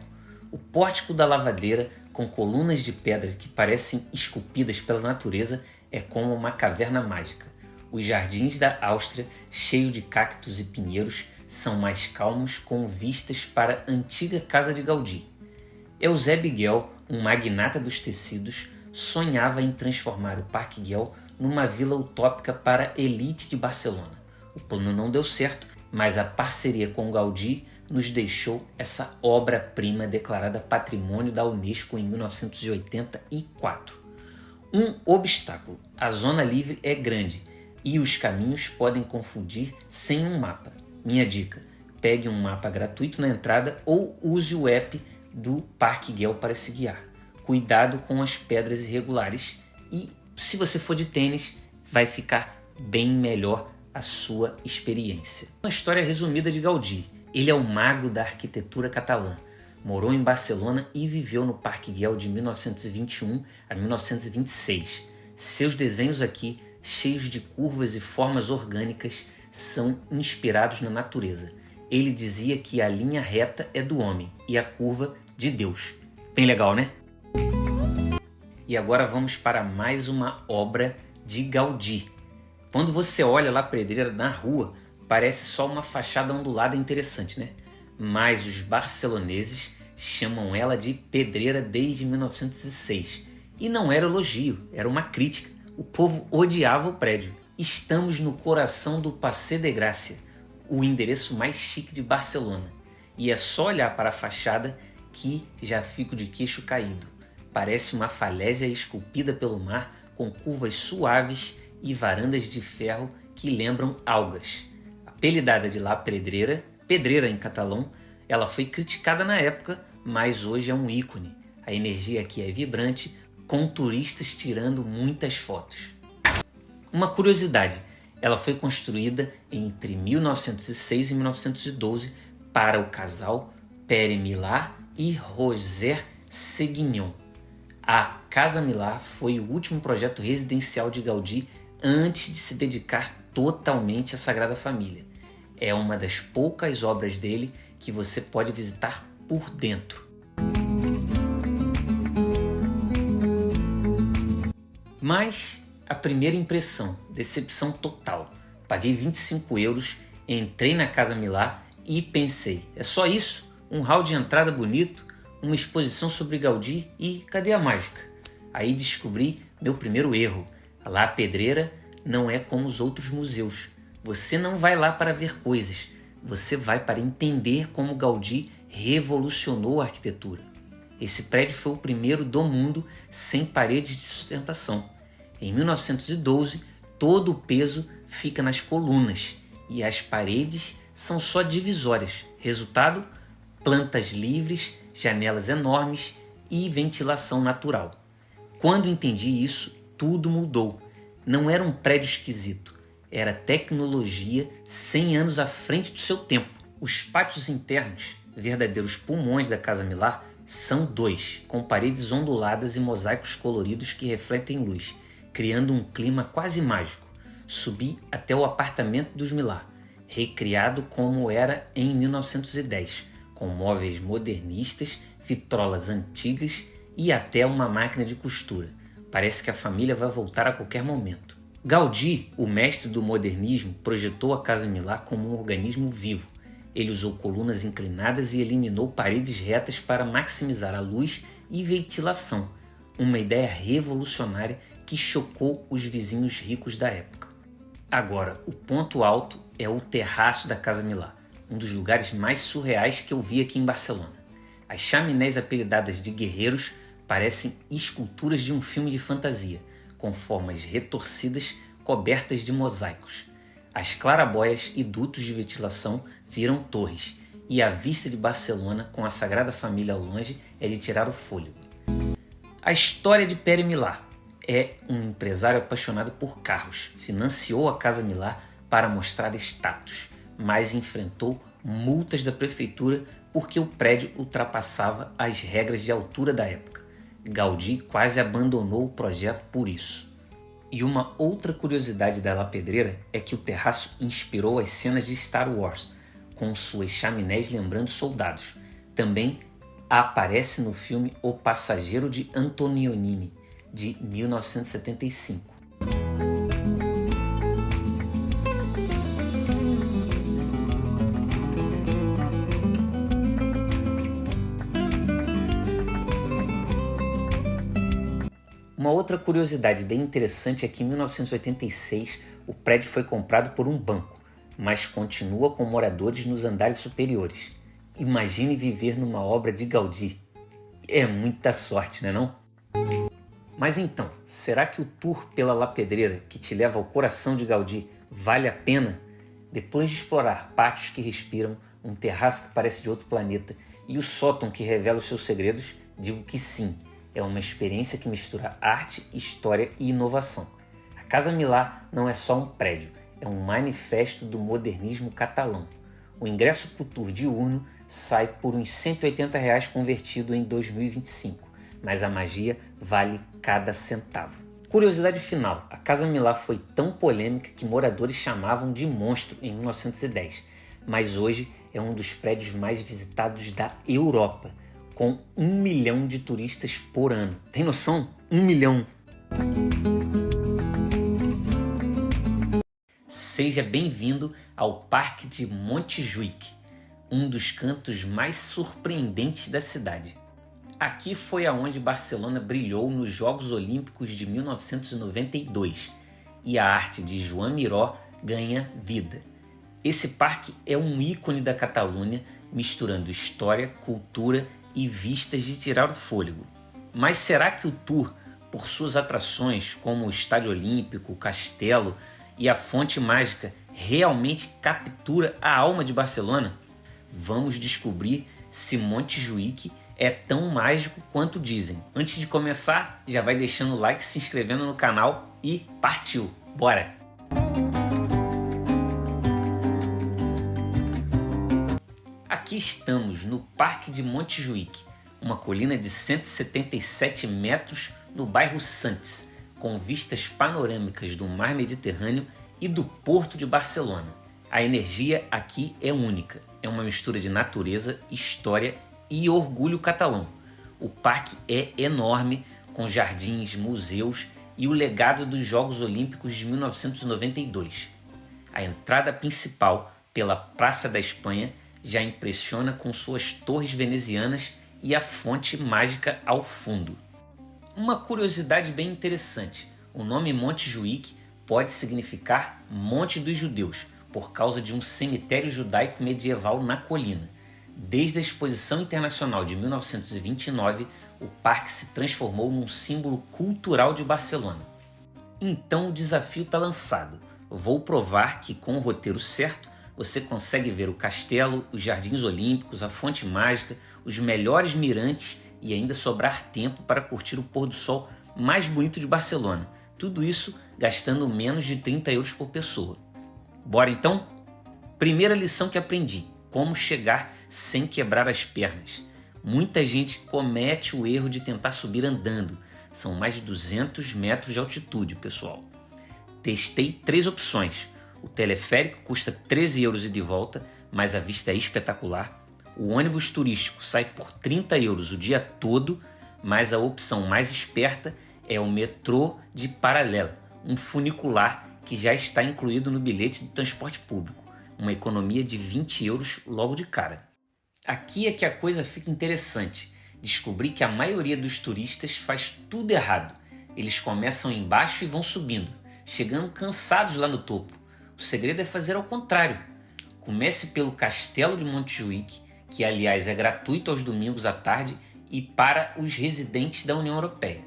O pórtico da lavadeira, com colunas de pedra que parecem esculpidas pela natureza, é como uma caverna mágica. Os jardins da Áustria, cheios de cactos e pinheiros, são mais calmos, com vistas para a antiga casa de Gaudí. Eusébio Guel, um magnata dos tecidos, sonhava em transformar o Parque Güell numa vila utópica para a elite de Barcelona. O plano não deu certo, mas a parceria com Gaudí nos deixou essa obra-prima declarada Patrimônio da Unesco em 1984. Um obstáculo: a zona livre é grande e os caminhos podem confundir sem um mapa. Minha dica: pegue um mapa gratuito na entrada ou use o app do Parque Güell para se guiar. Cuidado com as pedras irregulares e, se você for de tênis, vai ficar bem melhor a sua experiência. Uma história resumida de Gaudí. Ele é o mago da arquitetura catalã. Morou em Barcelona e viveu no Parque Güell de 1921 a 1926. Seus desenhos aqui, cheios de curvas e formas orgânicas, são inspirados na natureza. Ele dizia que a linha reta é do homem e a curva de Deus. Bem legal, né? E agora vamos para mais uma obra de Gaudí. Quando você olha lá a pedreira na rua, parece só uma fachada ondulada interessante, né? Mas os barceloneses chamam ela de pedreira desde 1906. E não era elogio, era uma crítica. O povo odiava o prédio. Estamos no coração do Passeig de Gràcia, o endereço mais chique de Barcelona. E é só olhar para a fachada que já fico de queixo caído. Parece uma falésia esculpida pelo mar, com curvas suaves e varandas de ferro que lembram algas. Apelidada de La Pedrera, pedreira em catalão, ela foi criticada na época, mas hoje é um ícone. A energia aqui é vibrante, com turistas tirando muitas fotos. Uma curiosidade: ela foi construída entre 1906 e 1912 para o casal Pere Milà e Roger Seguignon. A Casa Milà foi o último projeto residencial de Gaudí antes de se dedicar totalmente à Sagrada Família. É uma das poucas obras dele que você pode visitar por dentro. Mas A primeira impressão, decepção total. Paguei 25 euros, entrei na Casa Millar e pensei, é só isso? Um hall de entrada bonito, uma exposição sobre Gaudí e cadê a mágica? Aí descobri meu primeiro erro. A Pedreira não é como os outros museus. Você não vai lá para ver coisas, você vai para entender como Gaudí revolucionou a arquitetura. Esse prédio foi o primeiro do mundo sem paredes de sustentação. Em 1912, todo o peso fica nas colunas e as paredes são só divisórias. Resultado? Plantas livres, janelas enormes e ventilação natural. Quando entendi isso, tudo mudou. Não era um prédio esquisito, era tecnologia 100 anos à frente do seu tempo. Os pátios internos, verdadeiros pulmões da Casa Millar, são dois, com paredes onduladas e mosaicos coloridos que refletem luz, criando um clima quase mágico. Subi até o apartamento dos Millar, recriado como era em 1910, com móveis modernistas, vitrolas antigas e até uma máquina de costura. Parece que a família vai voltar a qualquer momento. Gaudí, o mestre do modernismo, projetou a Casa Millar como um organismo vivo. Ele usou colunas inclinadas e eliminou paredes retas para maximizar a luz e ventilação, uma ideia revolucionária que chocou os vizinhos ricos da época. Agora, o ponto alto é o terraço da Casa Millar, um dos lugares mais surreais que eu vi aqui em Barcelona. As chaminés apelidadas de guerreiros parecem esculturas de um filme de fantasia, com formas retorcidas cobertas de mosaicos. As clarabóias e dutos de ventilação viram torres, e a vista de Barcelona com a Sagrada Família ao longe é de tirar o fôlego. A história de Pere Millar é um empresário apaixonado por carros. Financiou a Casa Millar para mostrar status, mas enfrentou multas da prefeitura porque o prédio ultrapassava as regras de altura da época. Gaudí quase abandonou o projeto por isso. E uma outra curiosidade da La Pedreira é que o terraço inspirou as cenas de Star Wars, com suas chaminés lembrando soldados. Também aparece no filme O Passageiro de Antonioni, de 1975. Uma outra curiosidade bem interessante é que em 1986 o prédio foi comprado por um banco, mas continua com moradores nos andares superiores. Imagine viver numa obra de Gaudí. É muita sorte, não é não? Mas então, será que o tour pela La Pedreira, que te leva ao coração de Gaudí, vale a pena? Depois de explorar pátios que respiram, um terraço que parece de outro planeta e o sótão que revela os seus segredos, digo que sim. É uma experiência que mistura arte, história e inovação. A Casa Millar não é só um prédio, é um manifesto do modernismo catalão. O ingresso para o tour diurno sai por uns R$180 convertido em 2025, mas a magia vale cada centavo. Curiosidade final, a Casa Millar foi tão polêmica que moradores chamavam de monstro em 1910, mas hoje é um dos prédios mais visitados da Europa, com 1 milhão de turistas por ano. Tem noção? 1 milhão! Seja bem-vindo ao Parque de Montjuïc, um dos cantos mais surpreendentes da cidade. Aqui foi aonde Barcelona brilhou nos Jogos Olímpicos de 1992 e a arte de Joan Miró ganha vida. Esse parque é um ícone da Catalunha, misturando história, cultura e vistas de tirar o fôlego. Mas será que o tour, por suas atrações como o Estádio Olímpico, o Castelo e a Fonte Mágica, realmente captura a alma de Barcelona? Vamos descobrir se Montjuïc é tão mágico quanto dizem. Antes de começar, já vai deixando o like, se inscrevendo no canal e partiu! Bora! Aqui estamos no Parque de Montjuïc, uma colina de 177 metros no bairro Sants, com vistas panorâmicas do mar Mediterrâneo e do Porto de Barcelona. A energia aqui é única, é uma mistura de natureza, história e orgulho catalão. O parque é enorme, com jardins, museus e o legado dos Jogos Olímpicos de 1992. A entrada principal pela Praça da Espanha já impressiona com suas torres venezianas e a fonte mágica ao fundo. Uma curiosidade bem interessante: o nome Monte Juíque pode significar Monte dos Judeus, por causa de um cemitério judaico medieval na colina. Desde a Exposição Internacional de 1929, o parque se transformou num símbolo cultural de Barcelona. Então o desafio está lançado. Vou provar que com o roteiro certo, você consegue ver o castelo, os jardins olímpicos, a fonte mágica, os melhores mirantes e ainda sobrar tempo para curtir o pôr do sol mais bonito de Barcelona. Tudo isso gastando menos de 30 euros por pessoa. Bora então? Primeira lição que aprendi: como chegar sem quebrar as pernas. Muita gente comete o erro de tentar subir andando. São mais de 200 metros de altitude, pessoal. Testei 3 opções. O teleférico custa 13 euros ida e volta, mas a vista é espetacular. O ônibus turístico sai por 30 euros o dia todo, mas a opção mais esperta é o metrô de Paralela, um funicular que já está incluído no bilhete de transporte público. Uma economia de 20 euros logo de cara. Aqui é que a coisa fica interessante. Descobri que a maioria dos turistas faz tudo errado. Eles começam embaixo e vão subindo, chegando cansados lá no topo. O segredo é fazer ao contrário. Comece pelo Castelo de Montjuïc, que aliás é gratuito aos domingos à tarde e para os residentes da União Europeia.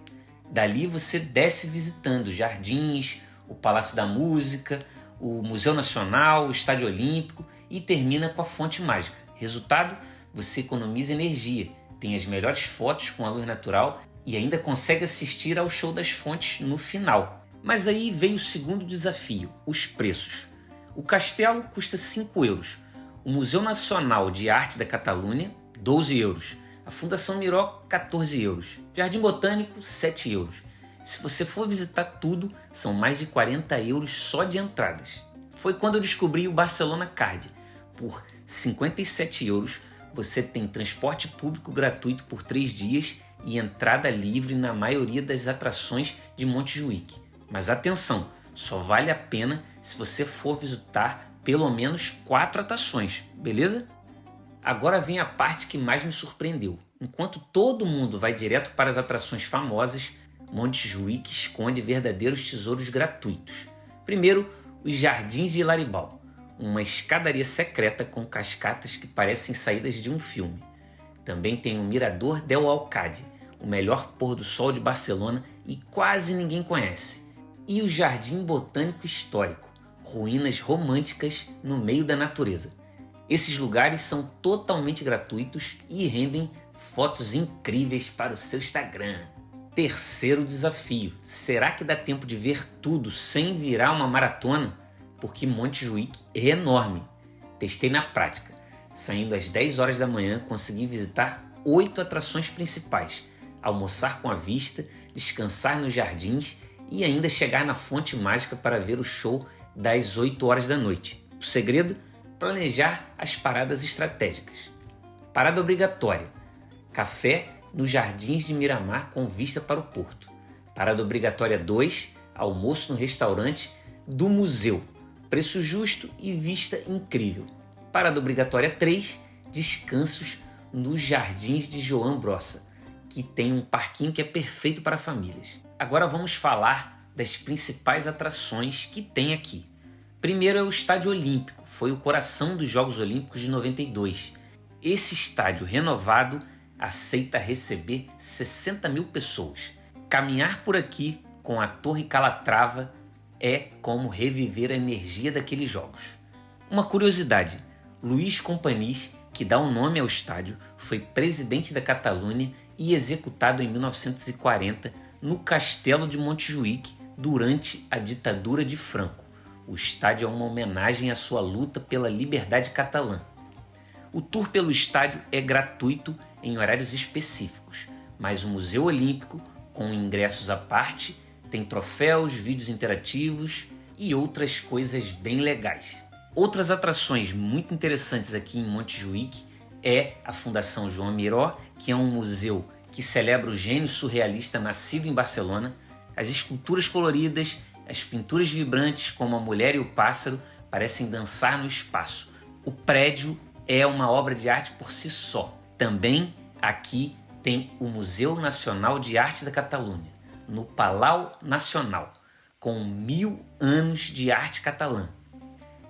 Dali você desce visitando jardins, o Palácio da Música, o Museu Nacional, o Estádio Olímpico e termina com a Fonte Mágica. Resultado, você economiza energia, tem as melhores fotos com a luz natural e ainda consegue assistir ao show das fontes no final. Mas aí veio o segundo desafio: os preços. O castelo custa 5 euros, o Museu Nacional de Arte da Catalunha, 12 euros, a Fundação Miró, 14 euros, Jardim Botânico, 7 euros. Se você for visitar tudo, são mais de 40 euros só de entradas. Foi quando eu descobri o Barcelona Card. Por 57 euros, você tem transporte público gratuito por 3 dias e entrada livre na maioria das atrações de Montjuïc. Mas atenção, só vale a pena se você for visitar pelo menos 4 atrações, beleza? Agora vem a parte que mais me surpreendeu. Enquanto todo mundo vai direto para as atrações famosas, Montjuïc esconde verdadeiros tesouros gratuitos. Primeiro, os Jardins de Laribal, uma escadaria secreta com cascatas que parecem saídas de um filme. Também tem o Mirador del Alcade, o melhor pôr do sol de Barcelona e quase ninguém conhece. E o Jardim Botânico Histórico, ruínas românticas no meio da natureza. Esses lugares são totalmente gratuitos e rendem fotos incríveis para o seu Instagram. Terceiro desafio: será que dá tempo de ver tudo sem virar uma maratona? Porque Montjuïc é enorme. Testei na prática. Saindo às 10 horas da manhã, consegui visitar 8 atrações principais, almoçar com a vista, descansar nos jardins e ainda chegar na Fonte Mágica para ver o show das 8 horas da noite. O segredo? Planejar as paradas estratégicas. Parada obrigatória: café nos Jardins de Miramar com vista para o porto. Parada obrigatória 2, almoço no restaurante do museu. Preço justo e vista incrível. Parada obrigatória 3, descansos nos Jardins de Joan Brossa, que tem um parquinho que é perfeito para famílias. Agora vamos falar das principais atrações que tem aqui. Primeiro é o Estádio Olímpico, foi o coração dos Jogos Olímpicos de 92. Esse estádio renovado aceita receber 60 mil pessoas. Caminhar por aqui com a Torre Calatrava é como reviver a energia daqueles jogos. Uma curiosidade: Luís Companys, que dá o nome ao estádio, foi presidente da Catalunha e executado em 1940 no Castelo de Montjuïc durante a ditadura de Franco. O estádio é uma homenagem à sua luta pela liberdade catalã. O tour pelo estádio é gratuito em horários específicos, mas o Museu Olímpico, com ingressos à parte, tem troféus, vídeos interativos e outras coisas bem legais. Outras atrações muito interessantes aqui em Montjuïc é a Fundação Joan Miró, que é um museu que celebra o gênio surrealista nascido em Barcelona. As esculturas coloridas, as pinturas vibrantes como a mulher e o pássaro parecem dançar no espaço. O prédio é uma obra de arte por si só. Também aqui tem o Museu Nacional de Arte da Catalunha, no Palau Nacional, com 1000 anos de arte catalã.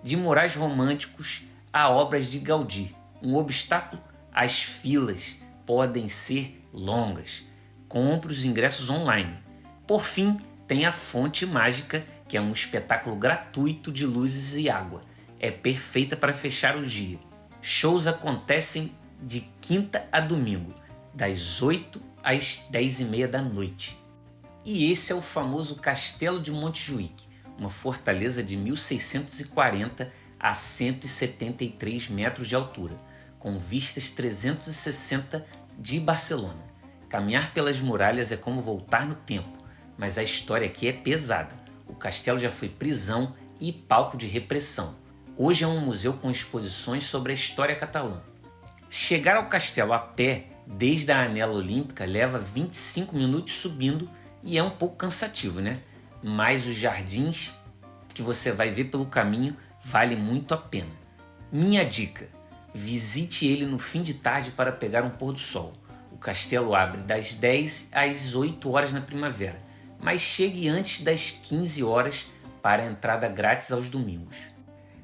De murais românticos a obras de Gaudí. Um obstáculo? As filas podem ser longas. Compre os ingressos online. Por fim, tem a Fonte Mágica, que é um espetáculo gratuito de luzes e água. É perfeita para fechar o dia. Shows acontecem de quinta a domingo, das 8 às 10h30 da noite. E esse é o famoso Castelo de Montjuïc, uma fortaleza de 1640 a 173 metros de altura, com vistas 360 de Barcelona. Caminhar pelas muralhas é como voltar no tempo, mas a história aqui é pesada. O castelo já foi prisão e palco de repressão. Hoje é um museu com exposições sobre a história catalã. Chegar ao castelo a pé, desde a Anela Olímpica, leva 25 minutos subindo e é um pouco cansativo, né? Mas os jardins que você vai ver pelo caminho vale muito a pena. Minha dica: visite ele no fim de tarde para pegar um pôr do sol. O castelo abre das 10 às 8 horas na primavera, mas chegue antes das 15 horas para a entrada grátis aos domingos.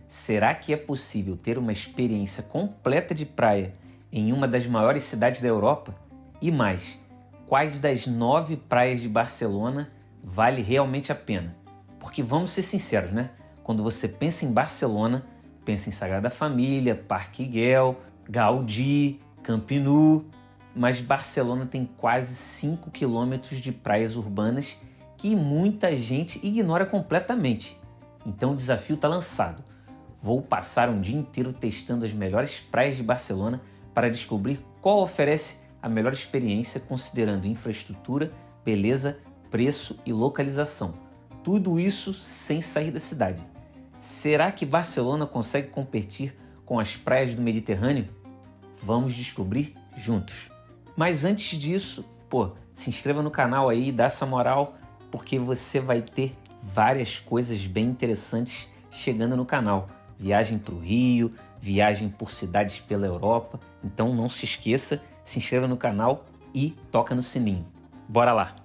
Será que é possível ter uma experiência completa de praia em uma das maiores cidades da Europa? E mais, quais das 9 praias de Barcelona vale realmente a pena? Porque vamos ser sinceros, né? Quando você pensa em Barcelona, pensa em Sagrada Família, Parque Güell, Gaudí, Camp Nou, mas Barcelona tem quase 5 quilômetros de praias urbanas que muita gente ignora completamente. Então o desafio está lançado. Vou passar um dia inteiro testando as melhores praias de Barcelona para descobrir qual oferece a melhor experiência considerando infraestrutura, beleza, preço e localização. Tudo isso sem sair da cidade. Será que Barcelona consegue competir com as praias do Mediterrâneo? Vamos descobrir juntos. Mas antes disso, se inscreva no canal aí, dá essa moral, porque você vai ter várias coisas bem interessantes chegando no canal. Viagem para o Rio, viagem por cidades pela Europa. Então não se esqueça, se inscreva no canal e toca no sininho. Bora lá!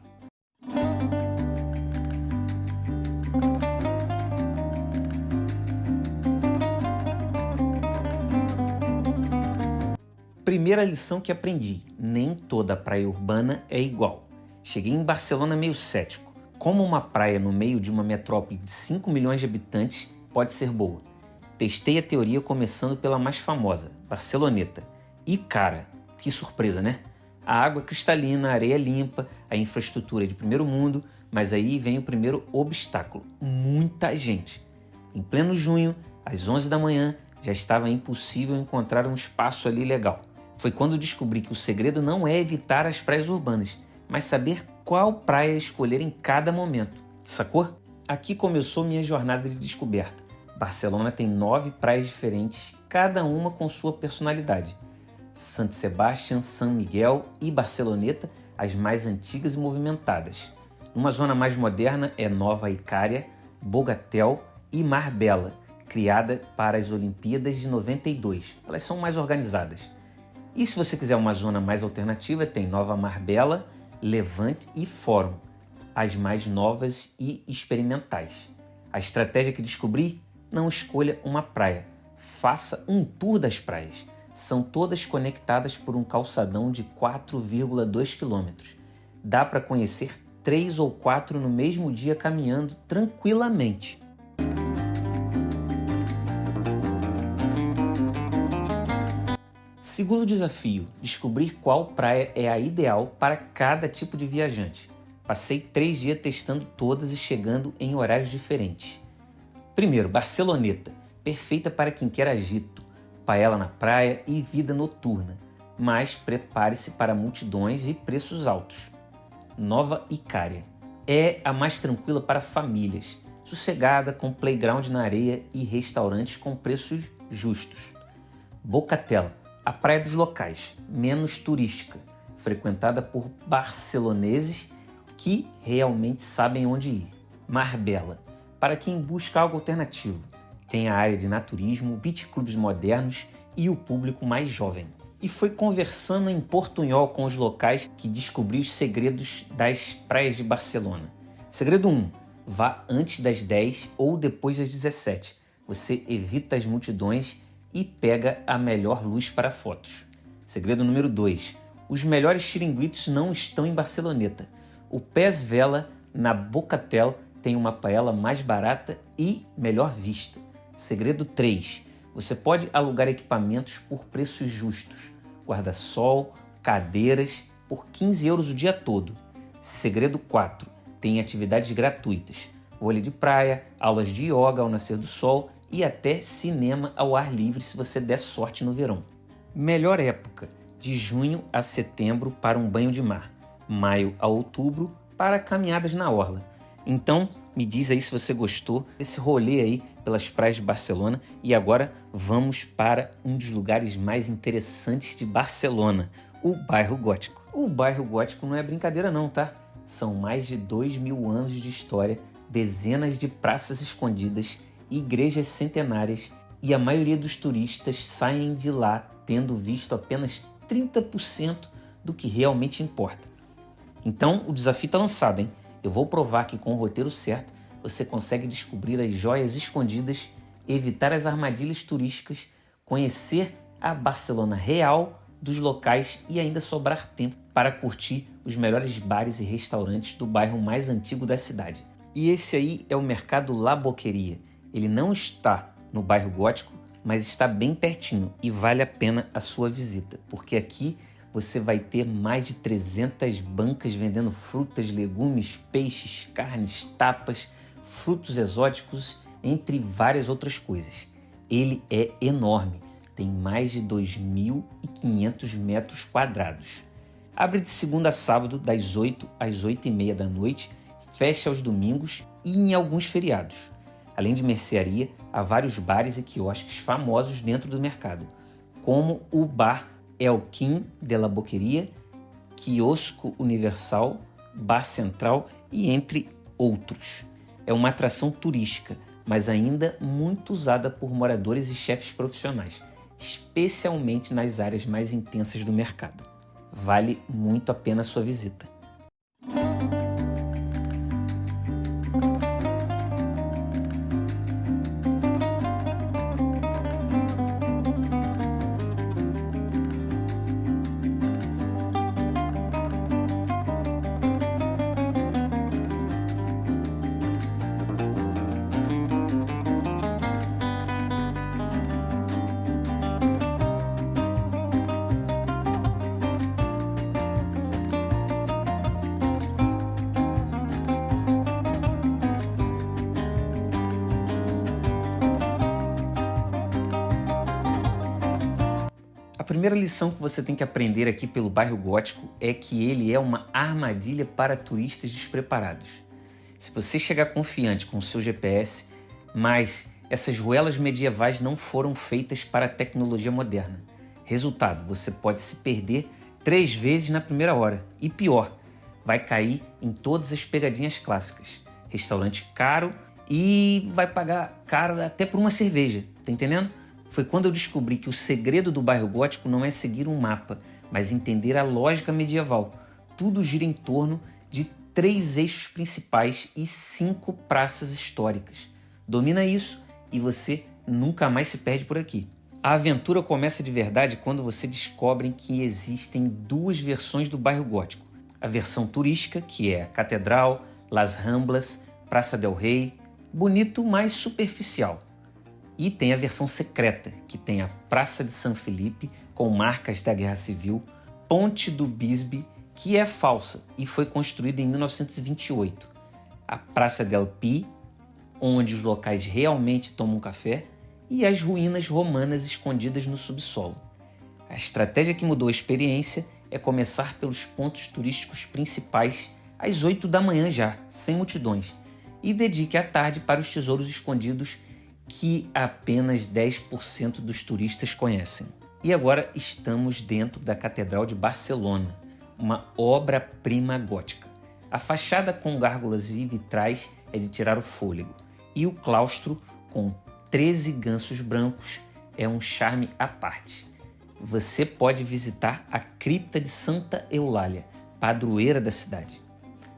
Primeira lição que aprendi: nem toda praia urbana é igual. Cheguei em Barcelona meio cético. Como uma praia no meio de uma metrópole de 5 milhões de habitantes pode ser boa? Testei a teoria começando pela mais famosa, Barceloneta. E cara, que surpresa, né? A água é cristalina, a areia é limpa, a infraestrutura é de primeiro mundo, mas aí vem o primeiro obstáculo: muita gente. Em pleno junho, às 11 da manhã, já estava impossível encontrar um espaço ali legal. Foi quando descobri que o segredo não é evitar as praias urbanas, mas saber qual praia escolher em cada momento. Sacou? Aqui começou minha jornada de descoberta. Barcelona tem 9 praias diferentes, cada uma com sua personalidade. Sant Sebastián, San Miguel e Barceloneta, as mais antigas e movimentadas. Numa zona mais moderna é Nova Icària, Bogatel e Marbella, criada para as Olimpíadas de 92. Elas são mais organizadas. E se você quiser uma zona mais alternativa, tem Nova Marbella, Levante e Fórum, as mais novas e experimentais. A estratégia que descobri: não escolha uma praia, faça um tour das praias. São todas conectadas por um calçadão de 4,2 km. Dá para conhecer 3 ou 4 no mesmo dia caminhando tranquilamente. Segundo desafio: descobrir qual praia é a ideal para cada tipo de viajante. Passei 3 dias testando todas e chegando em horários diferentes. Primeiro, Barceloneta, perfeita para quem quer agito, paella na praia e vida noturna, mas prepare-se para multidões e preços altos. Nova Icària, é a mais tranquila para famílias, sossegada, com playground na areia e restaurantes com preços justos. Bocatel, a praia dos locais, menos turística, frequentada por barceloneses que realmente sabem onde ir. Marbella, para quem busca algo alternativo. Tem a área de naturismo, beach clubs modernos e o público mais jovem. E foi conversando em portunhol com os locais que descobri os segredos das praias de Barcelona. Segredo 1. Vá antes das 10 ou depois das 17. Você evita as multidões e pega a melhor luz para fotos. Segredo número 2. Os melhores chiringuitos não estão em Barceloneta. O Pes Vela, na Bocatel, tem uma paella mais barata e melhor vista. Segredo 3. Você pode alugar equipamentos por preços justos. Guarda-sol, cadeiras, por 15 euros o dia todo. Segredo 4. Tem atividades gratuitas. Vôlei de praia, aulas de yoga ao nascer do sol e até cinema ao ar livre se você der sorte no verão. Melhor época, de junho a setembro para um banho de mar. Maio a outubro para caminhadas na orla. Então, me diz aí se você gostou desse rolê aí pelas praias de Barcelona. E agora vamos para um dos lugares mais interessantes de Barcelona, o Bairro Gótico. O Bairro Gótico não é brincadeira não, tá? São mais de 2000 anos de história, dezenas de praças escondidas, igrejas centenárias e a maioria dos turistas saem de lá tendo visto apenas 30% do que realmente importa. Então, o desafio está lançado, hein? Eu vou provar que com o roteiro certo, você consegue descobrir as joias escondidas, evitar as armadilhas turísticas, conhecer a Barcelona real dos locais e ainda sobrar tempo para curtir os melhores bares e restaurantes do bairro mais antigo da cidade. E esse aí é o Mercado La Boqueria. Ele não está no bairro Gótico, mas está bem pertinho e vale a pena a sua visita, porque aqui você vai ter mais de 300 bancas vendendo frutas, legumes, peixes, carnes, tapas, frutos exóticos, entre várias outras coisas. Ele é enorme, tem mais de 2.500 metros quadrados. Abre de segunda a sábado, das 8 às 8h30 da noite, fecha aos domingos e em alguns feriados. Além de mercearia, há vários bares e quiosques famosos dentro do mercado, como o bar El Quim de la Boqueria, Quiosco Universal, Bar Central e entre outros. É uma atração turística, mas ainda muito usada por moradores e chefes profissionais, especialmente nas áreas mais intensas do mercado. Vale muito a pena a sua visita. A primeira lição que você tem que aprender aqui pelo bairro Gótico é que ele é uma armadilha para turistas despreparados. Se você chegar confiante com o seu GPS, mas essas ruelas medievais não foram feitas para a tecnologia moderna. Resultado, você pode se perder 3 vezes na primeira hora. E pior, vai cair em todas as pegadinhas clássicas. Restaurante caro e vai pagar caro até por uma cerveja, tá entendendo? Foi quando eu descobri que o segredo do bairro Gótico não é seguir um mapa, mas entender a lógica medieval. Tudo gira em torno de 3 eixos principais e 5 praças históricas. Domina isso e você nunca mais se perde por aqui. A aventura começa de verdade quando você descobre que existem 2 versões do bairro Gótico. A versão turística, que é a Catedral, Las Ramblas, Praça del Rei, bonito, mas superficial. E tem a versão secreta, que tem a Praça de San Felipe, com marcas da Guerra Civil, Ponte do Bisbe, que é falsa e foi construída em 1928, a Praça del Pi, onde os locais realmente tomam café, e as ruínas romanas escondidas no subsolo. A estratégia que mudou a experiência é começar pelos pontos turísticos principais às 8 da manhã já, sem multidões, e dedique a tarde para os tesouros escondidos que apenas 10% dos turistas conhecem. E agora estamos dentro da Catedral de Barcelona, uma obra-prima gótica. A fachada com gárgulas e vitrais é de tirar o fôlego, e o claustro com 13 gansos brancos é um charme à parte. Você pode visitar a cripta de Santa Eulália, padroeira da cidade.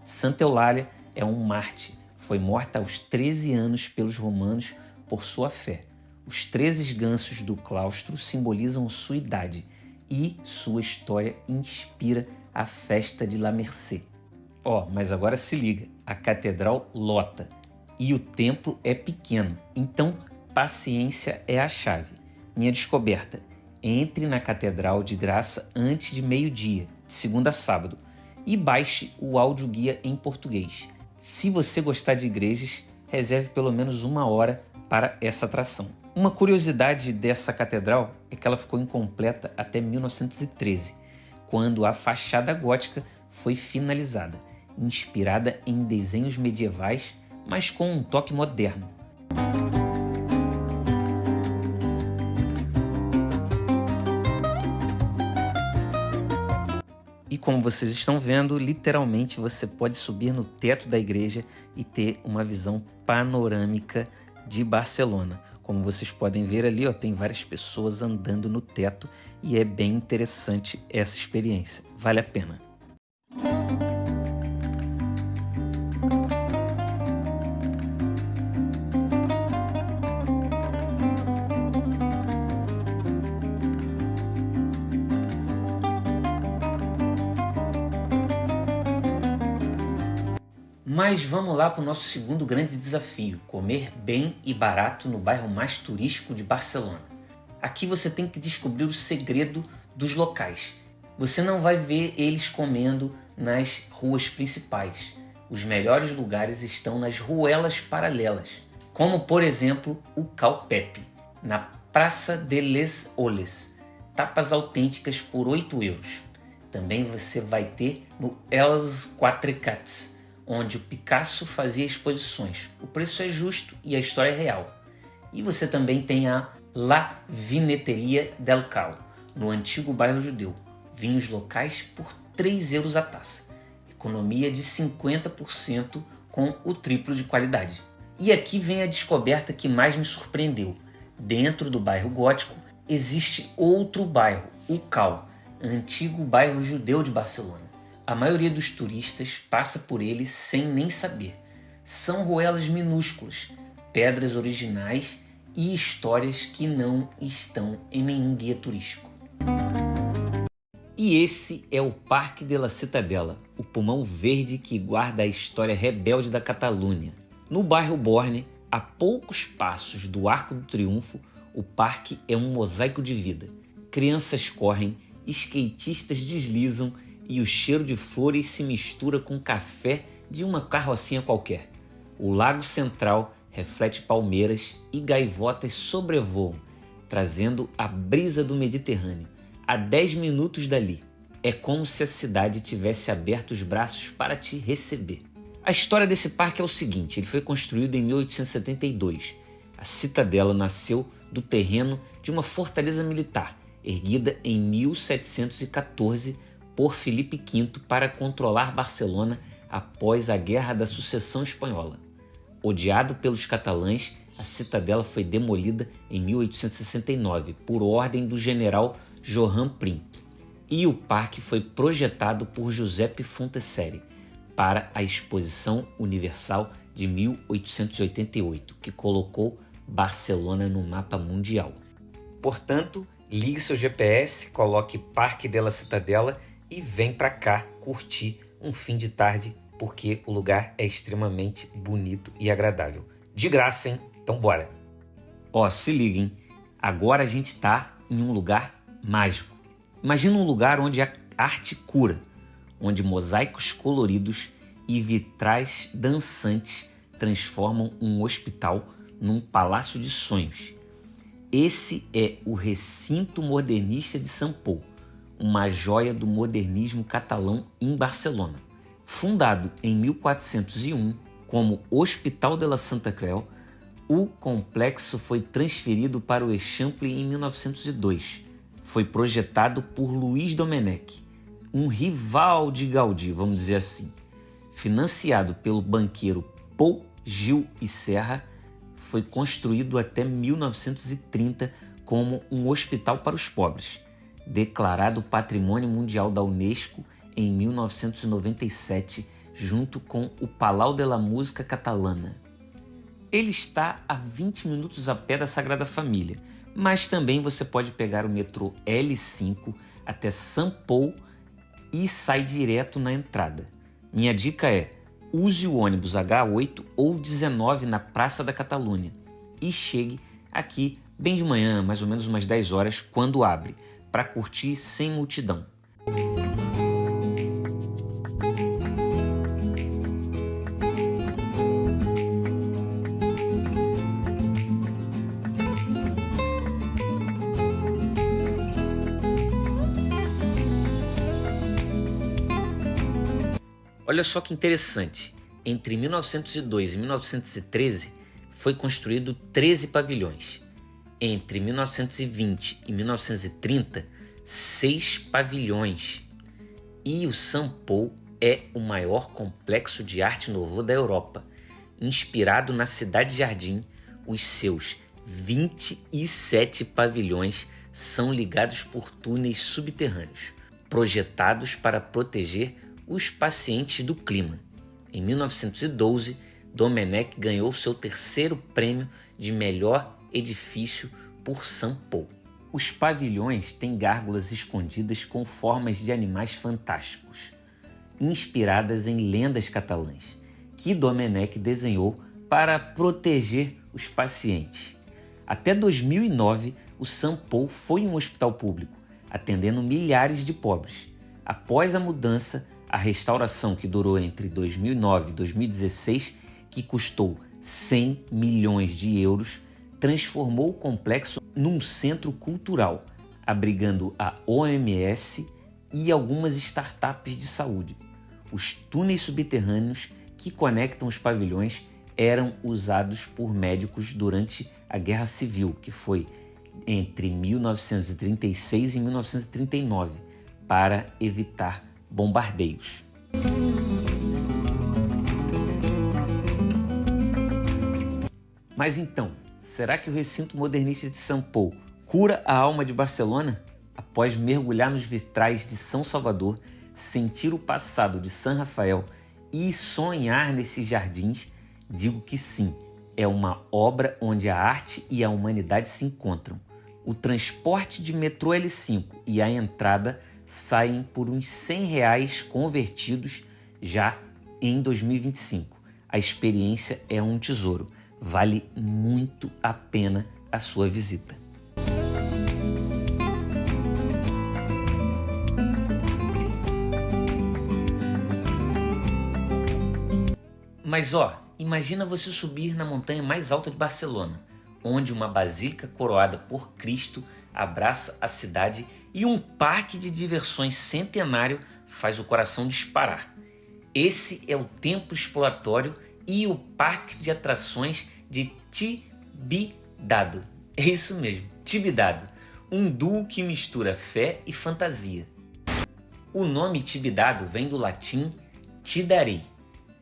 Santa Eulália é um mártir, foi morta aos 13 anos pelos romanos por sua fé. Os 13 gansos do claustro simbolizam sua idade e sua história inspira a festa de La Mercê. Mas agora se liga, a catedral lota e o templo é pequeno, então paciência é a chave. Minha descoberta: entre na catedral de graça antes de meio-dia, de segunda a sábado, e baixe o áudio-guia em português. Se você gostar de igrejas, reserve pelo menos 1 hora para essa atração. Uma curiosidade dessa catedral é que ela ficou incompleta até 1913, quando a fachada gótica foi finalizada, inspirada em desenhos medievais, mas com um toque moderno. E como vocês estão vendo, literalmente você pode subir no teto da igreja e ter uma visão panorâmica de Barcelona. Como vocês podem ver ali, tem várias pessoas andando no teto e é bem interessante essa experiência. Vale a pena. Mas vamos lá para o nosso segundo grande desafio: comer bem e barato no bairro mais turístico de Barcelona. Aqui você tem que descobrir o segredo dos locais. Você não vai ver eles comendo nas ruas principais. Os melhores lugares estão nas ruelas paralelas, como por exemplo o Cal Pepe, na Praça de les Olles. Tapas autênticas por 8 euros. Também você vai ter no Els Quatre Cats, onde o Picasso fazia exposições. O preço é justo e a história é real. E você também tem a La Vineteria del Cal, no antigo bairro judeu. Vinhos locais por 3 euros a taça. Economia de 50% com o triplo de qualidade. E aqui vem a descoberta que mais me surpreendeu. Dentro do bairro gótico existe outro bairro, o Cal, antigo bairro judeu de Barcelona. A maioria dos turistas passa por ele sem nem saber. São ruelas minúsculas, pedras originais e histórias que não estão em nenhum guia turístico. E esse é o Parque de la Ciutadella, o pulmão verde que guarda a história rebelde da Catalunha. No bairro Borne, a poucos passos do Arco do Triunfo, o parque é um mosaico de vida. Crianças correm, skatistas deslizam e o cheiro de flores se mistura com café de uma carrocinha qualquer. O Lago Central reflete palmeiras e gaivotas sobrevoam, trazendo a brisa do Mediterrâneo. A 10 minutos dali, é como se a cidade tivesse aberto os braços para te receber. A história desse parque é o seguinte: ele foi construído em 1872. A Ciutadella nasceu do terreno de uma fortaleza militar, erguida em 1714 por Filipe V para controlar Barcelona após a Guerra da Sucessão Espanhola. Odiado pelos catalães, a Ciutadella foi demolida em 1869 por ordem do general Joan Prim, e o parque foi projetado por Giuseppe Fonteceri para a Exposição Universal de 1888, que colocou Barcelona no mapa mundial. Portanto, ligue seu GPS, coloque Parque de la Ciutadella e vem para cá curtir um fim de tarde, porque o lugar é extremamente bonito e agradável. De graça, hein? Então bora! Se liguem, agora a gente está em um lugar mágico. Imagina um lugar onde a arte cura, onde mosaicos coloridos e vitrais dançantes transformam um hospital num palácio de sonhos. Esse é o Recinto Modernista de Sant Pou, uma joia do modernismo catalão em Barcelona. Fundado em 1401 como Hospital de la Santa Creu, o complexo foi transferido para o Eixample em 1902. Foi projetado por Luís Domenech, um rival de Gaudí, vamos dizer assim. Financiado pelo banqueiro Paul Gil e Serra, foi construído até 1930 como um hospital para os pobres, declarado Patrimônio Mundial da Unesco em 1997, junto com o Palau de la Música Catalana. Ele está a 20 minutos a pé da Sagrada Família, mas também você pode pegar o metrô L5 até Sant Pol e sai direto na entrada. Minha dica é: use o ônibus H8 ou 19 na Praça da Catalunha e chegue aqui bem de manhã, mais ou menos umas 10 horas, quando abre, para curtir sem multidão. Olha só que interessante, entre 1902 e 1913 foi construído 13 pavilhões. Entre 1920 e 1930, 6 pavilhões. E o Sant Pol é o maior complexo de arte nouveau da Europa. Inspirado na Cidade Jardim, os seus 27 pavilhões são ligados por túneis subterrâneos, projetados para proteger os pacientes do clima. Em 1912, Domenech ganhou seu terceiro prêmio de melhor edifício por Sant Pol. Os pavilhões têm gárgulas escondidas com formas de animais fantásticos, inspiradas em lendas catalãs, que Domenech desenhou para proteger os pacientes. Até 2009, o Sant Pol foi um hospital público, atendendo milhares de pobres. Após a mudança, a restauração, que durou entre 2009 e 2016, que custou 100 milhões de euros, transformou o complexo num centro cultural, abrigando a OMS e algumas startups de saúde. Os túneis subterrâneos que conectam os pavilhões eram usados por médicos durante a Guerra Civil, que foi entre 1936 e 1939, para evitar bombardeios. Mas então, será que o recinto modernista de Sant Pol cura a alma de Barcelona? Após mergulhar nos vitrais de São Salvador, sentir o passado de San Rafael e sonhar nesses jardins, digo que sim, é uma obra onde a arte e a humanidade se encontram. O transporte de metrô L5 e a entrada saem por uns R$100 convertidos já em 2025. A experiência é um tesouro. Vale muito a pena a sua visita. Mas imagina você subir na montanha mais alta de Barcelona, onde uma basílica coroada por Cristo abraça a cidade e um parque de diversões centenário faz o coração disparar. Esse é o templo exploratório e o parque de atrações de Tibidabo. É isso mesmo, Tibidabo, um duo que mistura fé e fantasia. O nome Tibidabo vem do latim "te darei",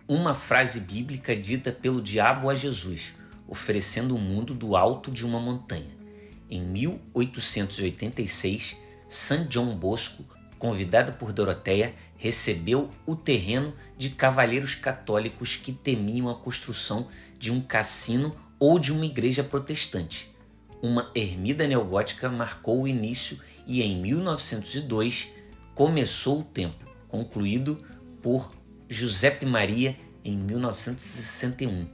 uma frase bíblica dita pelo diabo a Jesus, oferecendo o mundo do alto de uma montanha. Em 1886, São João Bosco, convidado por Doroteia, recebeu o terreno de cavalheiros católicos que temiam a construção de um cassino ou de uma igreja protestante. Uma ermida neogótica marcou o início e em 1902 começou o templo, concluído por Giuseppe Maria em 1961.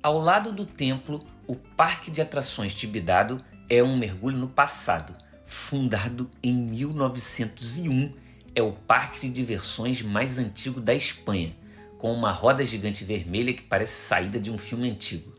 Ao lado do templo, o Parque de Atrações Tibidabo é um mergulho no passado. Fundado em 1901, é o parque de diversões mais antigo da Espanha, com uma roda gigante vermelha que parece saída de um filme antigo.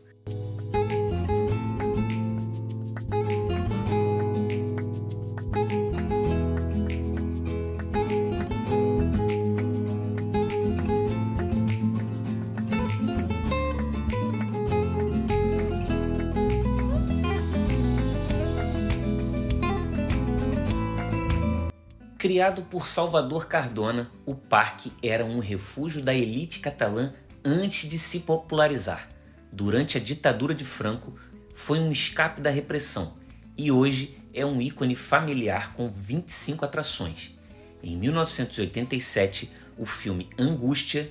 Criado por Salvador Cardona, o parque era um refúgio da elite catalã antes de se popularizar. Durante a ditadura de Franco, foi um escape da repressão e hoje é um ícone familiar com 25 atrações. Em 1987, o filme Angústia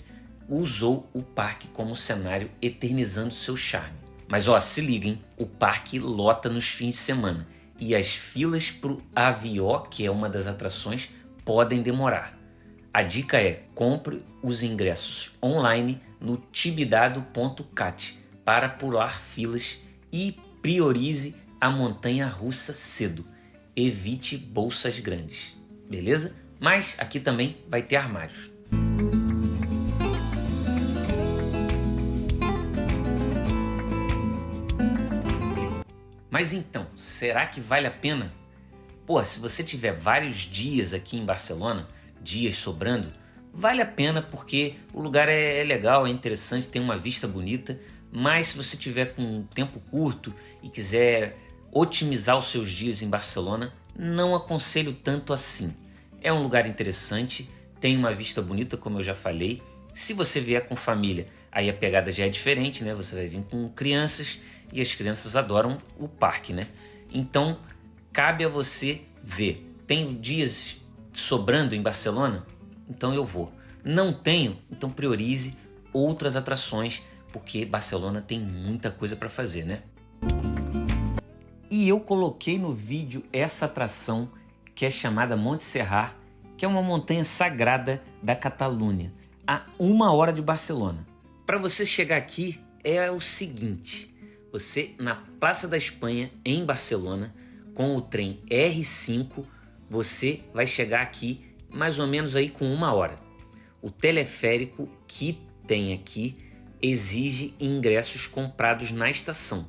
usou o parque como cenário, eternizando seu charme. Mas se liguem, o parque lota nos fins de semana e as filas para o Avió, que é uma das atrações, podem demorar. A dica é: compre os ingressos online no tibidado.cat para pular filas e priorize a montanha-russa cedo. Evite bolsas grandes, beleza? Mas aqui também vai ter armários. Mas então, será que vale a pena? Se você tiver vários dias aqui em Barcelona, dias sobrando, vale a pena porque o lugar é legal, é interessante, tem uma vista bonita, mas se você tiver com um tempo curto e quiser otimizar os seus dias em Barcelona, não aconselho tanto assim. É um lugar interessante, tem uma vista bonita, como eu já falei. Se você vier com família, aí a pegada já é diferente, né? Você vai vir com crianças e as crianças adoram o parque, né? Então, cabe a você ver. Tenho dias sobrando em Barcelona? Então eu vou. Não tenho? Então priorize outras atrações, porque Barcelona tem muita coisa para fazer, né? E eu coloquei no vídeo essa atração que é chamada Montserrat, que é uma montanha sagrada da Catalunha, a 1 hora de Barcelona. Para você chegar aqui é o seguinte: você na Praça da Espanha, em Barcelona, com o trem R5, você vai chegar aqui mais ou menos aí com 1 hora. O teleférico que tem aqui exige ingressos comprados na estação.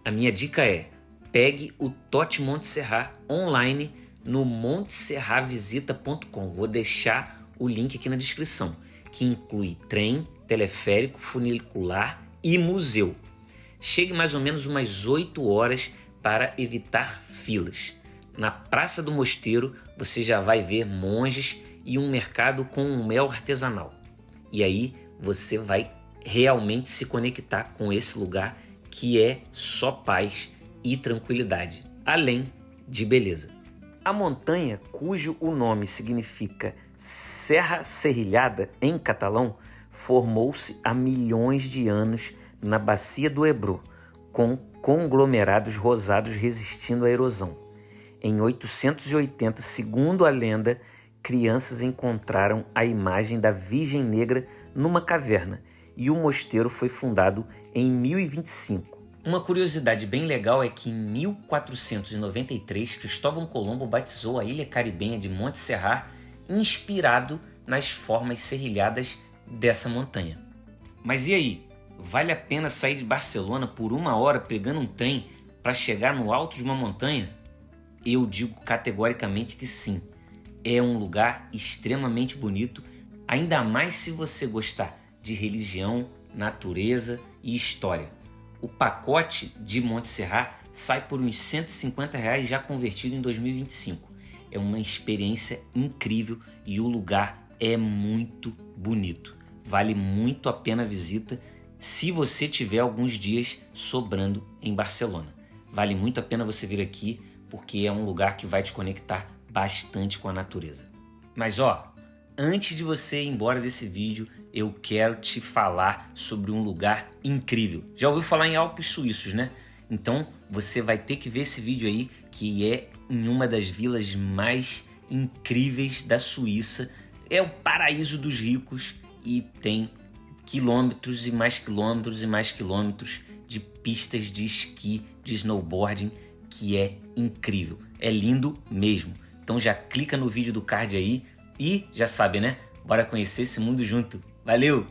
A minha dica é: pegue o TOT Montserrat online no montserratvisita.com. Vou deixar o link aqui na descrição, que inclui trem, teleférico, funicular e museu. Chegue mais ou menos umas 8 horas para evitar filas. Na Praça do Mosteiro você já vai ver monges e um mercado com um mel artesanal. E aí você vai realmente se conectar com esse lugar que é só paz e tranquilidade, além de beleza. A montanha, cujo o nome significa Serra Serrilhada em catalão, formou-se há milhões de anos na bacia do Ebro, com conglomerados rosados resistindo à erosão. Em 880, segundo a lenda, crianças encontraram a imagem da Virgem Negra numa caverna e o mosteiro foi fundado em 1025. Uma curiosidade bem legal é que em 1493 Cristóvão Colombo batizou a ilha caribenha de Montserrat, inspirado nas formas serrilhadas dessa montanha. Mas e aí? Vale a pena sair de Barcelona por 1 hora pegando um trem para chegar no alto de uma montanha? Eu digo categoricamente que sim. É um lugar extremamente bonito, ainda mais se você gostar de religião, natureza e história. O pacote de Montserrat sai por uns R$150 já convertido em 2025. É uma experiência incrível e o lugar é muito bonito. Vale muito a pena a visita se você tiver alguns dias sobrando em Barcelona. Vale muito a pena você vir aqui porque é um lugar que vai te conectar bastante com a natureza. Mas antes de você ir embora desse vídeo, eu quero te falar sobre um lugar incrível. Já ouviu falar em Alpes Suíços, né? Então você vai ter que ver esse vídeo aí, que é em uma das vilas mais incríveis da Suíça. É o paraíso dos ricos e tem quilômetros e mais quilômetros e mais quilômetros de pistas de esqui, de snowboarding, que é incrível. É lindo mesmo. Então já clica no vídeo do card aí e já sabe, né? Bora conhecer esse mundo junto. Valeu!